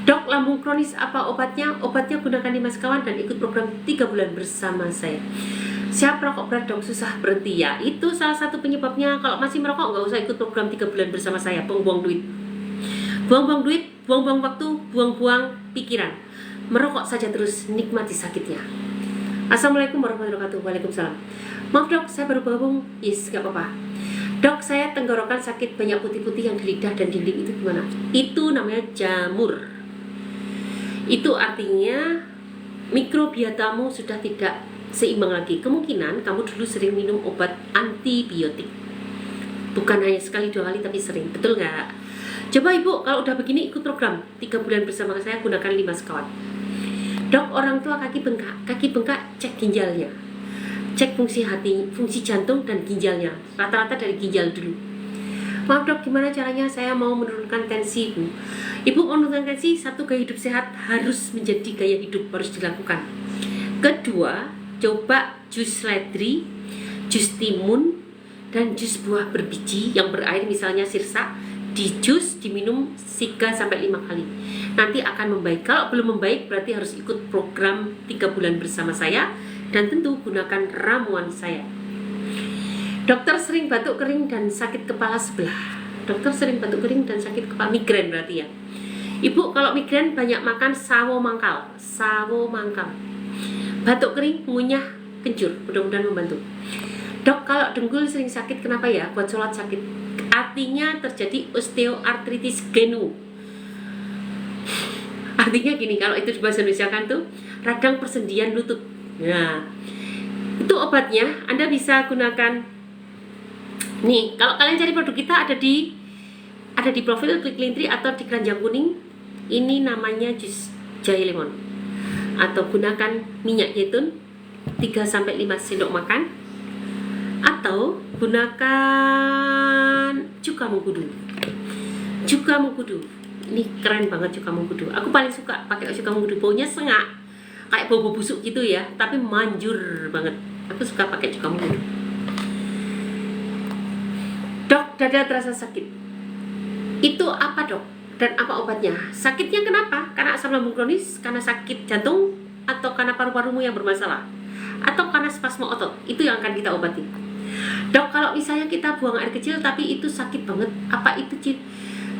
Dok, lambung kronis apa obatnya? Obatnya gunakan 5 sekawan dan ikut program 3 bulan bersama saya. Siap rokok berat dok, susah berhenti ya. Itu salah satu penyebabnya. Kalau masih merokok nggak usah ikut program 3 bulan bersama saya, buang-buang duit. Buang-buang duit, buang-buang waktu, buang-buang pikiran. Merokok saja terus, nikmati sakitnya. Assalamualaikum warahmatullahi wabarakatuh. Waalaikumsalam. Maaf dok, saya baru gabung. Yes, gak apa-apa. Dok, saya tenggorokan sakit banyak putih-putih yang di lidah dan dinding, itu gimana? Itu namanya jamur. Itu artinya mikrobiotamu sudah tidak seimbang lagi. Kemungkinan kamu dulu sering minum obat antibiotik. Bukan hanya sekali 2 kali tapi sering. Betul nggak? Coba ibu kalau udah begini ikut program 3 bulan bersama saya, gunakan 5 sekawan. Dok, orang tua kaki bengkak cek ginjalnya, cek fungsi hati, fungsi jantung dan ginjalnya. Rata-rata dari ginjal dulu. Maaf dok, gimana caranya saya mau menurunkan tensi ibu? Ibu menurunkan tensi, satu, gaya hidup sehat harus menjadi gaya hidup, harus dilakukan. Kedua, coba jus seledri, jus timun, dan jus buah berbiji yang berair misalnya sirsa, di jus diminum 3-5 kali. Nanti akan membaik. Kalau belum membaik berarti harus ikut program 3 bulan bersama saya dan tentu gunakan ramuan saya. Dokter sering batuk kering dan sakit kepala sebelah. Dokter sering batuk kering dan sakit kepala, migrain berarti ya. Ibu kalau migrain banyak makan sawo mangkal. Batuk kering, ngunyah, kencur, mudah-mudahan membantu. Dok, kalau dengkul sering sakit kenapa ya? Buat sholat sakit. Artinya terjadi osteoartritis genu. Artinya gini, kalau itu di bahasa Indonesia kan tuh radang persendian lutut. Nah, itu obatnya Anda bisa gunakan. Nih, kalau kalian cari produk kita ada di profil klik link tree atau di keranjang kuning. Ini namanya jus jahe lemon. Atau gunakan minyak zaitun 3-5 sendok makan. Atau gunakan cuka mengkudu. Ini keren banget cuka mengkudu. Aku paling suka pakai cuka mengkudu, baunya sengak kayak bau busuk gitu ya, tapi manjur banget. Aku suka pakai cuka mengkudu. Dok, dada terasa sakit. Itu apa dok? Dan apa obatnya? Sakitnya kenapa? Karena asam lambung kronis, karena sakit jantung, atau karena paru-parumu yang bermasalah, atau karena spasme otot? Itu yang akan kita obati. Dok, kalau misalnya kita buang air kecil tapi itu sakit banget, apa itu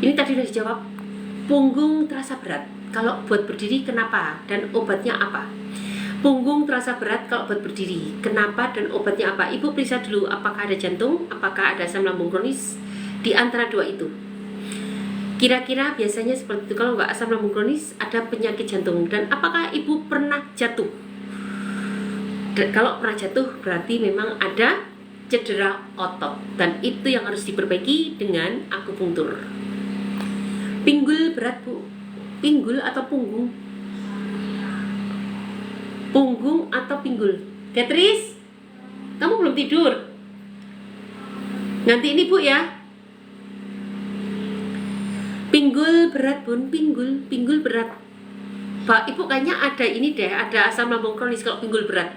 ini tadi sudah dijawab. Punggung terasa berat kalau buat berdiri, kenapa dan obatnya apa? Punggung terasa berat kalau buat berdiri, kenapa dan obatnya apa? Ibu periksa dulu apakah ada jantung, apakah ada asam lambung kronis. Di antara dua itu kira-kira biasanya seperti itu. Kalau nggak asam lambung kronis, ada penyakit jantung. Dan apakah ibu pernah jatuh? Dan kalau pernah jatuh berarti memang ada cedera otot, dan itu yang harus diperbaiki dengan akupunktur. Pinggul berat bu, pinggul atau punggung? Punggung atau pinggul? Catris, kamu belum tidur? Nanti ini Bu ya. Pinggul berat Bun, pinggul berat. Pak, Ibu kayaknya ada ini deh, ada asam lambung kronis kalau pinggul berat.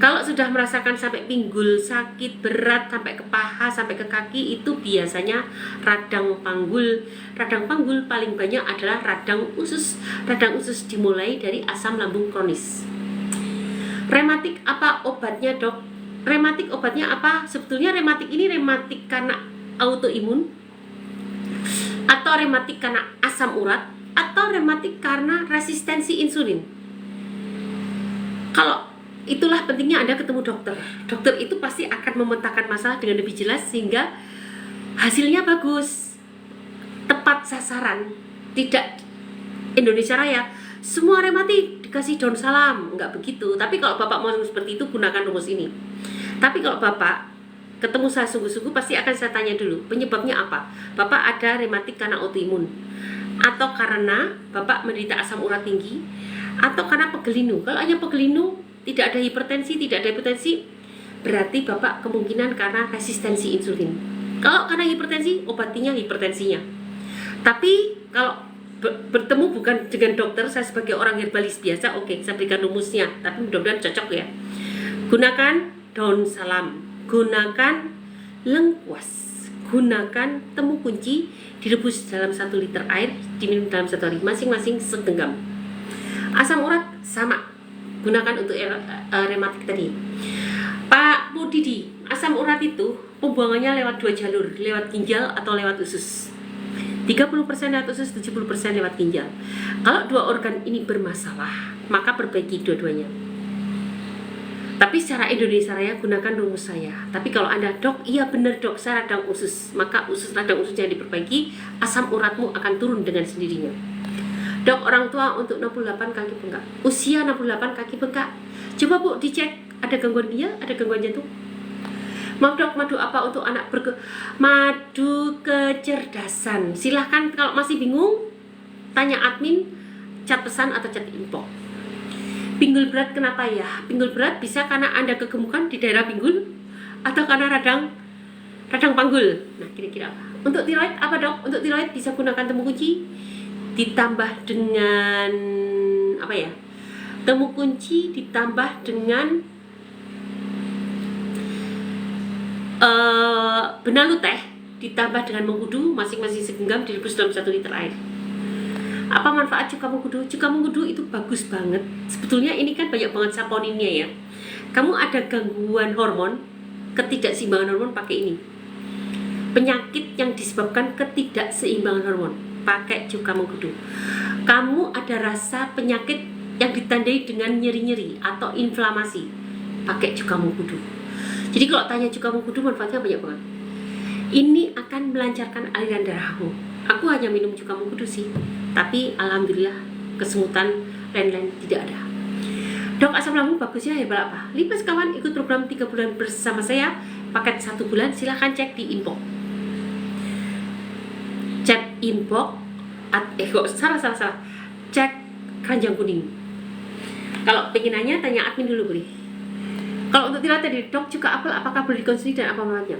Kalau sudah merasakan sampai pinggul sakit berat sampai ke paha, sampai ke kaki, itu biasanya radang panggul. Radang panggul paling banyak adalah radang usus. Radang usus dimulai dari asam lambung kronis. Rematik apa obatnya, Dok? Rematik obatnya apa? Sebetulnya rematik ini rematik karena autoimun, atau rematik karena asam urat, atau rematik karena resistensi insulin. Kalau itulah pentingnya Anda ketemu dokter. Dokter itu pasti akan memetakan masalah dengan lebih jelas sehingga hasilnya bagus, tepat sasaran. Tidak Indonesia Raya semua rematik dikasih daun salam, enggak begitu. Tapi kalau Bapak mau seperti itu, gunakan rumus ini. Tapi kalau Bapak ketemu saya sungguh-sungguh, pasti akan saya tanya dulu penyebabnya apa. Bapak ada rematik karena autoimun, atau karena Bapak menderita asam urat tinggi, atau karena pegelinu. Kalau hanya pegelinu, tidak ada hipertensi, berarti Bapak kemungkinan karena resistensi insulin. Kalau karena hipertensi, obatinya hipertensinya. Tapi kalau bertemu bukan dengan dokter, saya sebagai orang herbalis biasa, oke, saya berikan rumusnya, tapi mudah-mudahan cocok ya. Gunakan daun salam, gunakan lengkuas, gunakan temu kunci, direbus dalam 1 liter air, diminum dalam 1 hari, masing-masing segenggam. Asam urat sama, gunakan untuk rematik tadi. Pak Bu Didi, asam urat itu pembuangannya lewat 2 jalur, lewat ginjal atau lewat usus. 30% lewat usus, 70% lewat ginjal. Kalau 2 organ ini bermasalah, maka perbaiki dua-duanya. Tapi secara Indonesia Raya gunakan rumus saya. Tapi kalau Anda, Dok, iya benar Dok, saya radang usus, maka radang ususnya diperbaiki, asam uratmu akan turun dengan sendirinya. Dok, orang tua untuk 68 kaki bengkak, usia 68 kaki bengkak, coba Bu dicek, ada gangguan ginjal, ada gangguan jantung. Maaf Dok, madu apa untuk anak madu kecerdasan. Silahkan kalau masih bingung, tanya admin, chat pesan atau chat info. Pinggul berat kenapa ya? Pinggul berat bisa karena Anda kegemukan di daerah pinggul, atau karena radang panggul. Nah, kira-kira apa? Untuk tiroid apa Dok? Untuk tiroid bisa gunakan temu kunci ditambah dengan apa ya? Temu kunci ditambah dengan benalu teh ditambah dengan mengkudu, masing-masing segenggam, direbus dalam 1 liter air. Apa manfaat cuka mengkudu? Cuka mengkudu itu bagus banget. Sebetulnya ini kan banyak banget saponinnya ya. Kamu ada gangguan hormon, ketidakseimbangan hormon, pakai ini. Penyakit yang disebabkan ketidakseimbangan hormon, pakai cuka mengkudu. Kamu ada rasa penyakit yang ditandai dengan nyeri-nyeri atau inflamasi, pakai cuka mengkudu. Jadi kalau tanya cuka mengkudu manfaatnya banyak banget. Ini akan melancarkan aliran darahmu. Aku hanya minum cuka mengkudu sih, tapi alhamdulillah kesemutan lain-lain tidak ada. Dok, asam lambung bagusnya herbal apa? Lipas kawan, ikut program 3 bulan bersama saya, paket 1 bulan, silahkan cek di inbox. Cek inbox, salah. Cek keranjang kuning. Kalau pengen nanya, tanya admin dulu boleh. Kalau untuk tiroid tadi, Dok, cuka apel apakah boleh dikonsumsi dan apa manfaatnya?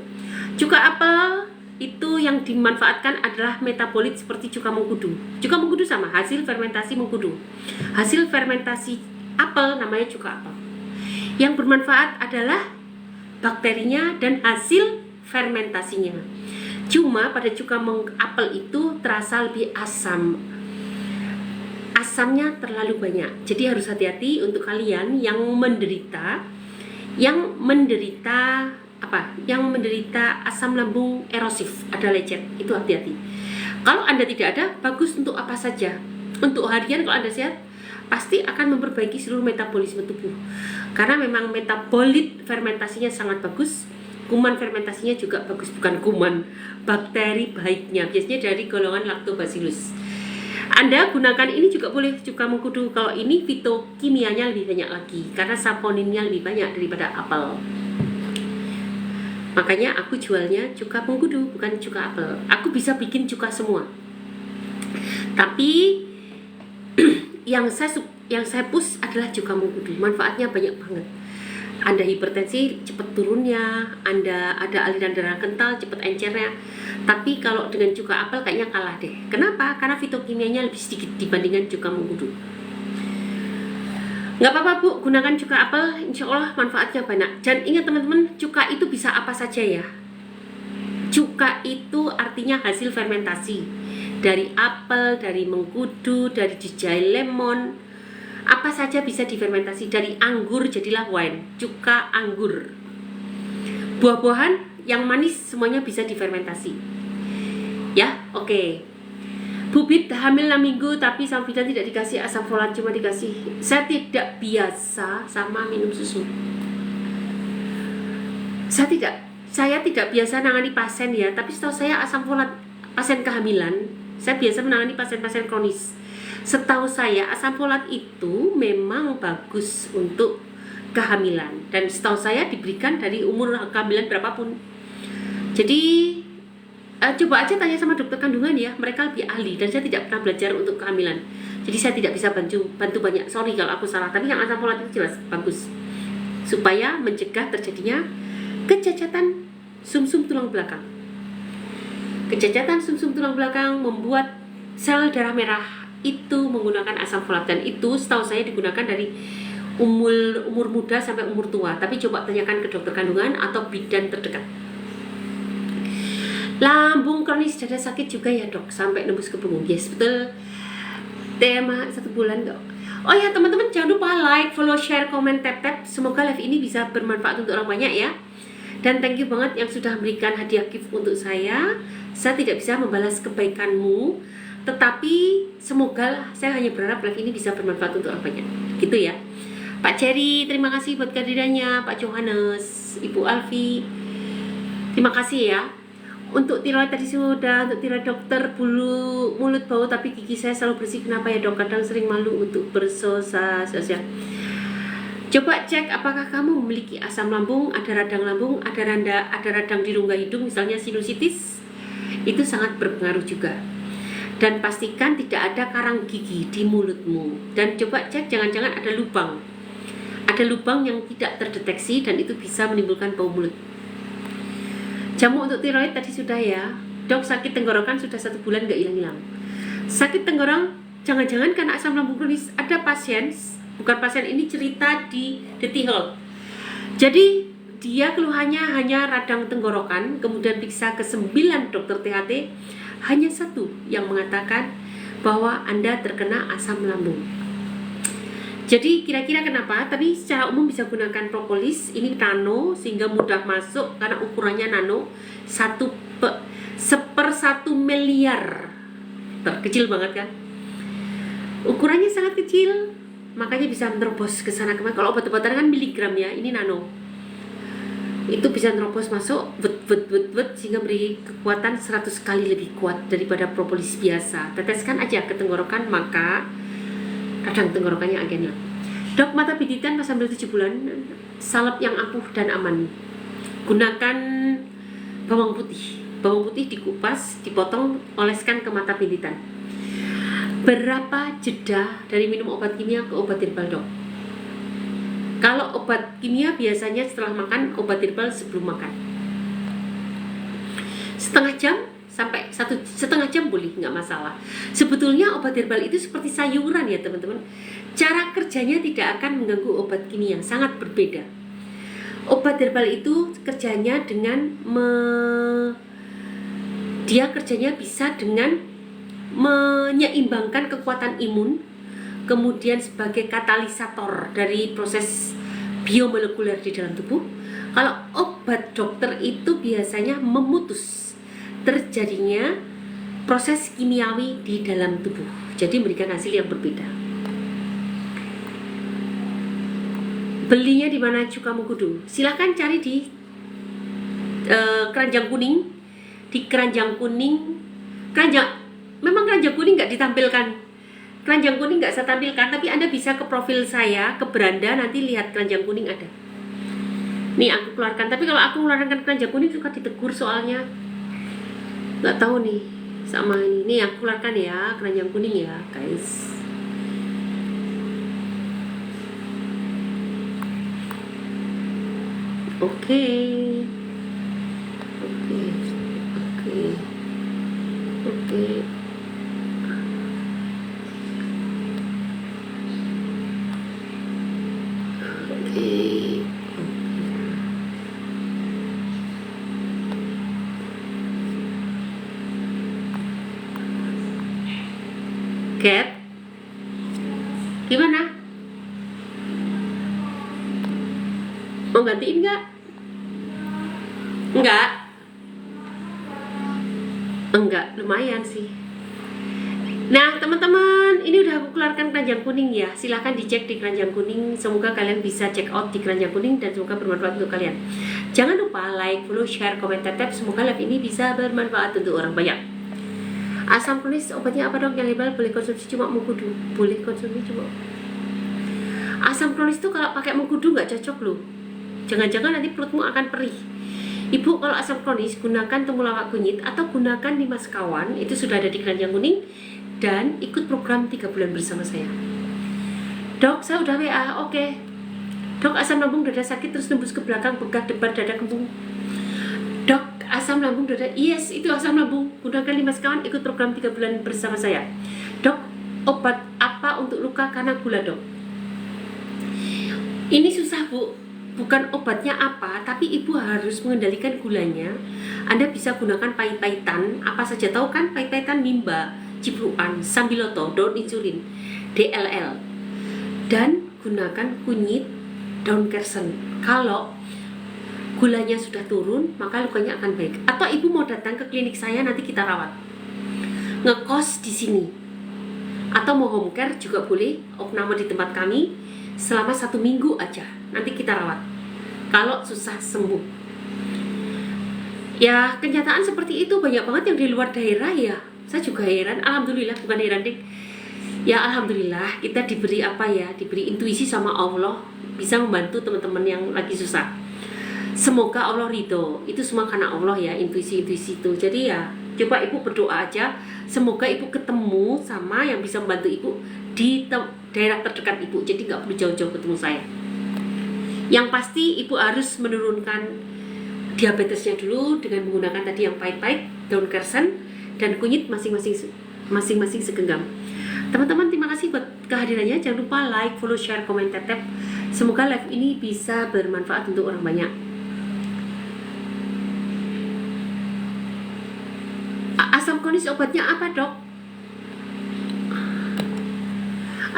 Cuka apel itu yang dimanfaatkan adalah metabolit seperti cuka mengkudu. Cuka mengkudu sama, hasil fermentasi mengkudu. Hasil fermentasi apel namanya cuka apel. Yang bermanfaat adalah bakterinya dan hasil fermentasinya. Cuma pada cuka apel itu terasa lebih asam. Asamnya terlalu banyak. Jadi harus hati-hati untuk kalian yang menderita asam lambung erosif, ada lecet, itu hati-hati. Kalau Anda tidak ada, bagus untuk apa saja. Untuk harian kalau Anda sehat, pasti akan memperbaiki seluruh metabolisme tubuh. Karena memang metabolit fermentasinya sangat bagus, kuman fermentasinya juga bagus, bukan kuman, bakteri baiknya, biasanya dari golongan Lactobacillus. Anda gunakan ini juga boleh, cuka mengkudu. Kalau ini fitokimianya lebih banyak lagi karena saponinnya lebih banyak daripada apel. Makanya aku jualnya cuka mengkudu, bukan cuka apel. Aku bisa bikin cuka semua. Tapi yang saya push adalah cuka mengkudu. Manfaatnya banyak banget. Anda hipertensi, cepat turunnya. Anda ada aliran darah kental, cepat encernya. Tapi kalau dengan cuka apel kayaknya kalah deh. Kenapa? Karena fitokimianya lebih sedikit dibandingkan cuka mengkudu. Nggak apa-apa Bu, gunakan cuka apel, insya Allah manfaatnya banyak. Dan ingat teman-teman, cuka itu bisa apa saja ya. Cuka itu artinya hasil fermentasi. Dari apel, dari mengkudu, dari dijai lemon, apa saja bisa difermentasi. Dari anggur jadilah wine, cuka anggur. Buah-buahan yang manis semuanya bisa difermentasi. Ya, oke. Bubit hamil 6 minggu tapi sama bidan tidak dikasih asam folat, cuma dikasih. Saya tidak biasa sama minum susu. Saya tidak biasa nangani pasien ya, tapi setahu saya asam folat pasien kehamilan, saya biasa menangani pasien-pasien kronis. Setahu saya asam folat itu memang bagus untuk kehamilan dan setahu saya diberikan dari umur kehamilan berapapun. Jadi coba aja tanya sama dokter kandungan ya, mereka lebih ahli dan saya tidak pernah belajar untuk kehamilan. Jadi saya tidak bisa bantu banyak. Sorry kalau aku salah, tapi yang asam folat itu jelas bagus supaya mencegah terjadinya kecacatan sumsum tulang belakang. Kecacatan sumsum tulang belakang membuat sel darah merah itu menggunakan asam folat dan itu setahu saya digunakan dari umur muda sampai umur tua. Tapi coba tanyakan ke dokter kandungan atau bidan terdekat. Lambung kronis dada sakit juga ya dok, sampai nembus ke punggung. Yes, betul. Tema 1 bulan dok. Oh ya teman-teman, jangan lupa like, follow, share, komen, tap. Semoga live ini bisa bermanfaat untuk orang banyak ya. Dan thank you banget yang sudah memberikan hadiah gift untuk saya. Saya tidak bisa membalas kebaikanmu, tetapi semoga saya hanya berharap live ini bisa bermanfaat untuk orang banyak. Gitu ya. Pak Cherry, terima kasih buat kehadirannya. Pak Johannes, Ibu Alfi, terima kasih ya. Untuk tiroid tadi sudah, untuk tiroid dokter, bulu mulut bau tapi gigi saya selalu bersih. Kenapa ya dok? Kadang sering malu untuk bersosialisasi. Coba cek apakah kamu memiliki asam lambung, ada radang lambung, ada radang di rongga hidung, misalnya sinusitis. Itu sangat berpengaruh juga. Dan pastikan tidak ada karang gigi di mulutmu. Dan coba cek jangan-jangan ada lubang. Ada lubang yang tidak terdeteksi dan itu bisa menimbulkan bau mulut. Jamu untuk tiroid tadi sudah ya. Dok, sakit tenggorokan sudah 1 bulan gak hilang-hilang. Sakit tenggorok jangan-jangan karena asam lambung kronis. Ada pasien, bukan pasien ini cerita di The Health. Jadi dia keluhannya hanya radang tenggorokan, kemudian periksa ke 9 dokter THT, hanya 1 yang mengatakan bahwa Anda terkena asam lambung. Jadi kira-kira kenapa? Tapi secara umum bisa gunakan propolis. Ini nano sehingga mudah masuk karena ukurannya nano. 1/1 miliar. Kecil banget kan? Ukurannya sangat kecil, makanya bisa menerobos ke sana kemana. Kalau obat-obatan kan miligram ya, ini nano. Itu bisa menerobos masuk, sehingga beri kekuatan 100 kali lebih kuat daripada propolis biasa. Teteskan aja ke tenggorokan, maka radang tenggorokannya akan hilang. Dok, mata piditan pas sambil 7 bulan, salep yang ampuh dan aman. Gunakan bawang putih. Bawang putih dikupas, dipotong, oleskan ke mata piditan. Berapa jeda dari minum obat kimia ke obat herbal dok? Kalau obat kimia biasanya setelah makan, obat herbal sebelum makan. Setengah jam sampai 1,5 jam boleh, nggak masalah. Sebetulnya obat herbal itu seperti sayuran ya teman-teman. Cara kerjanya tidak akan mengganggu obat kimia, sangat berbeda. Obat herbal itu kerjanya dengan dia kerjanya bisa dengan menyeimbangkan kekuatan imun, kemudian sebagai katalisator dari proses biomolekuler di dalam tubuh. Kalau obat dokter itu biasanya memutus terjadinya proses kimiawi di dalam tubuh, jadi memberikan hasil yang berbeda. Belinya di mana Cuka Mengkudu? Silahkan cari di keranjang kuning. Di keranjang kuning, memang keranjang kuning nggak ditampilkan. Keranjang kuning nggak saya tampilkan, tapi Anda bisa ke profil saya, ke beranda, nanti lihat keranjang kuning ada. Nih aku keluarkan, tapi kalau aku keluarkan keranjang kuning suka ditegur soalnya. Nggak tahu nih sama ini. Nih aku keluarkan ya, keranjang kuning ya guys. Oke. Oke. Oke. Oke. Oke. Cat, gimana? Mau gantiin nggak? Enggak. Enggak, lumayan sih. Nah, teman-teman, ini udah aku keluarkan keranjang kuning ya. Silahkan dicek di keranjang kuning. Semoga kalian bisa check out di keranjang kuning dan semoga bermanfaat untuk kalian. Jangan lupa like, follow, share, komen, tap. Semoga live ini bisa bermanfaat untuk orang banyak. Asam klonis obatnya apa dok? Yang herbal boleh konsumsi cuma mengkudu. Boleh konsumsi cuma. Asam klonis itu kalau pakai mengkudu nggak cocok loh. Jangan-jangan nanti perutmu akan perih. Ibu kalau asam klonis gunakan temulawak kunyit atau gunakan 5 sekawan. Itu sudah ada di keranjang kuning. Dan ikut program 3 bulan bersama saya. Dok, saya udah WA. Oke. Dok, asam lambung dada sakit terus nembus ke belakang, begah depan dada kembung. Dok, asam lambung dada. Yes, itu asam lambung. Gunakan 5 sekawan, ikut program 3 bulan bersama saya. Dok, obat apa untuk luka karena gula, dok? Ini susah, Bu. Bukan obatnya apa, tapi ibu harus mengendalikan gulanya. Anda bisa gunakan pahit-pahitan. Apa saja tahu kan? Pahit-pahitan mimba, cipruan, sambiloto, daun insulin, DLL. Dan gunakan kunyit, daun kersen. Kalau gulanya sudah turun, maka lukanya akan baik. Atau ibu mau datang ke klinik saya, nanti kita rawat. Ngekos di sini. Atau mau home care juga boleh, opname di tempat kami selama 1 minggu aja. Nanti kita rawat. Kalau susah sembuh. Ya, kenyataan seperti itu banyak banget yang di luar daerah ya. Saya juga heran, alhamdulillah, bukan heran deh. Ya alhamdulillah kita diberi apa ya, diberi intuisi sama Allah bisa membantu teman-teman yang lagi susah. Semoga Allah ridho. Itu semua karena Allah ya, intuisi-intuisi itu. Jadi ya coba ibu berdoa aja, semoga ibu ketemu sama yang bisa membantu ibu di daerah terdekat ibu. Jadi nggak perlu jauh-jauh ketemu saya. Yang pasti ibu harus menurunkan diabetesnya dulu dengan menggunakan tadi yang pahit-pahit, daun kersen dan kunyit masing-masing segenggam. Teman-teman, terima kasih buat kehadirannya. Jangan lupa like, follow, share, komen, tap. Semoga live ini bisa bermanfaat untuk orang banyak. Asam klonis obatnya apa, dok?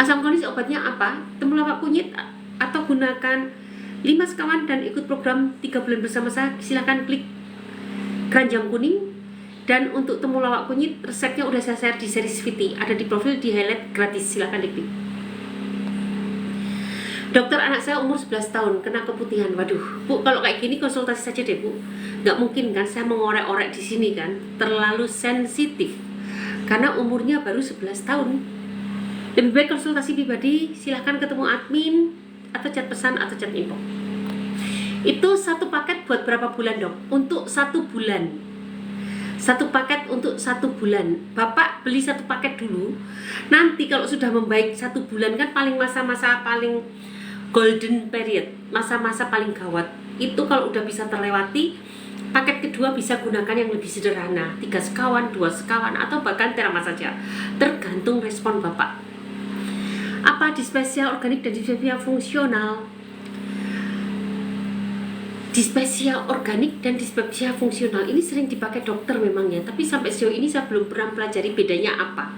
Asam klonis obatnya apa? Temulawak kunyit atau gunakan 5 sekawan dan ikut program 3 bulan bersama saya. Silahkan klik keranjang kuning. Dan untuk temulawak kunyit, resepnya udah saya share di series VT. Ada di profil, di highlight gratis. Silahkan diklik. Dokter, anak saya umur 11 tahun, kena keputihan. Waduh, Bu, kalau kayak gini konsultasi saja deh, Bu. Nggak mungkin kan saya mengorek-orek di sini kan. Terlalu sensitif. Karena umurnya baru 11 tahun. Lebih baik konsultasi pribadi, silahkan ketemu admin, atau chat pesan, atau chat info. Itu satu paket buat berapa bulan, dok? Untuk 1 bulan. 1 paket untuk 1 bulan. Bapak beli 1 paket dulu. Nanti kalau sudah membaik 1 bulan kan paling masa-masa paling golden period, masa-masa paling gawat. Itu kalau udah bisa terlewati, paket kedua bisa gunakan yang lebih sederhana, 3 sekawan, 2 sekawan, atau bahkan terama saja. Tergantung respon Bapak. Apa dispepsia organik dan dispepsia fungsional? Dispepsia organik dan dispepsia fungsional ini sering dipakai dokter memangnya, tapi sampai sejauh ini saya belum pernah pelajari bedanya apa.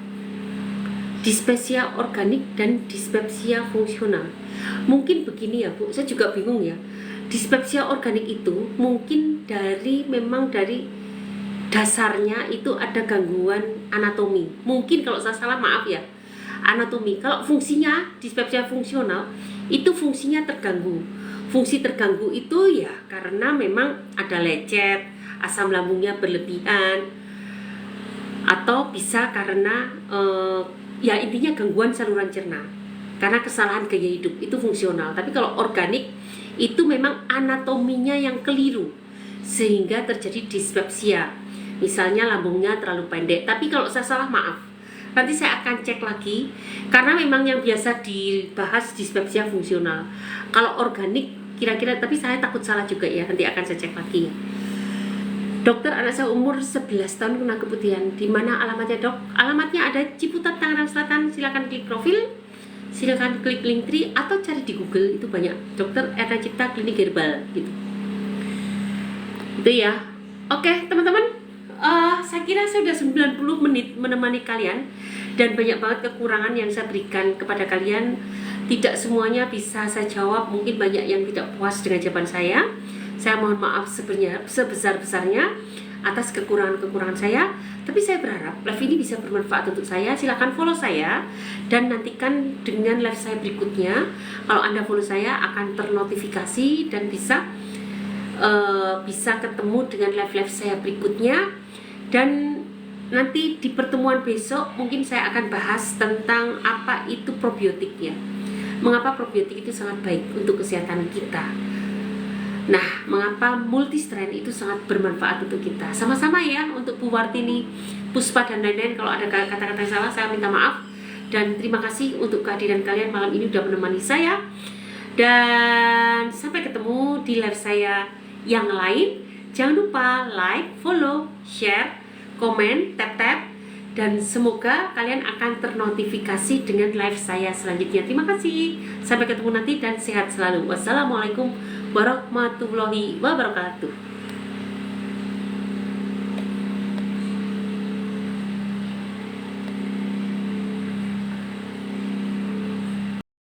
Dispepsia organik dan dispepsia fungsional. Mungkin begini ya, Bu, saya juga bingung ya. Dispepsia organik itu mungkin memang dari dasarnya itu ada gangguan anatomi. Mungkin kalau saya salah maaf ya. Anatomi. Kalau fungsinya dispepsia fungsional itu fungsinya terganggu. Fungsi terganggu itu ya karena memang ada lecet, asam lambungnya berlebihan, atau bisa karena ya intinya gangguan saluran cerna karena kesalahan gaya hidup. Itu fungsional. Tapi kalau organik itu memang anatominya yang keliru sehingga terjadi dispepsia. Misalnya lambungnya terlalu pendek. Tapi kalau saya salah maaf, nanti saya akan cek lagi karena memang yang biasa dibahas dispepsia fungsional. Kalau organik kira-kira, tapi saya takut salah juga ya, nanti akan saya cek lagi. Dokter, anak saya umur 11 tahun kena keputihan. Di mana alamatnya, Dok? Alamatnya ada Ciputat, Tangerang Selatan. Silakan klik profil, silakan klik link tree atau cari di Google, itu banyak. Dokter Erna Cipta Klinik Herbal gitu. Itu ya. Oke, teman-teman. Saya kira saya sudah 90 menit menemani kalian dan banyak banget kekurangan yang saya berikan kepada kalian. Tidak semuanya bisa saya jawab, mungkin banyak yang tidak puas dengan jawaban saya. Saya mohon maaf sebesar-besarnya atas kekurangan-kekurangan saya. Tapi saya berharap live ini bisa bermanfaat untuk saya. Silahkan follow saya dan nantikan dengan live saya berikutnya. Kalau Anda follow saya akan ternotifikasi dan bisa ketemu dengan live-live saya berikutnya. Dan nanti di pertemuan besok mungkin saya akan bahas tentang apa itu probiotik ya. Mengapa probiotik itu sangat baik untuk kesehatan kita. Nah, mengapa multistrain itu sangat bermanfaat untuk kita. Sama-sama ya, untuk Bu Wartini, Puspa, dan lain-lain. Kalau ada kata-kata yang salah, saya minta maaf. Dan terima kasih untuk kehadiran kalian malam ini sudah menemani saya. Dan sampai ketemu di live saya yang lain. Jangan lupa like, follow, share, komen, tap-tap. Dan semoga kalian akan ternotifikasi dengan live saya selanjutnya. Terima kasih. Sampai ketemu nanti dan sehat selalu. Wassalamualaikum warahmatullahi wabarakatuh.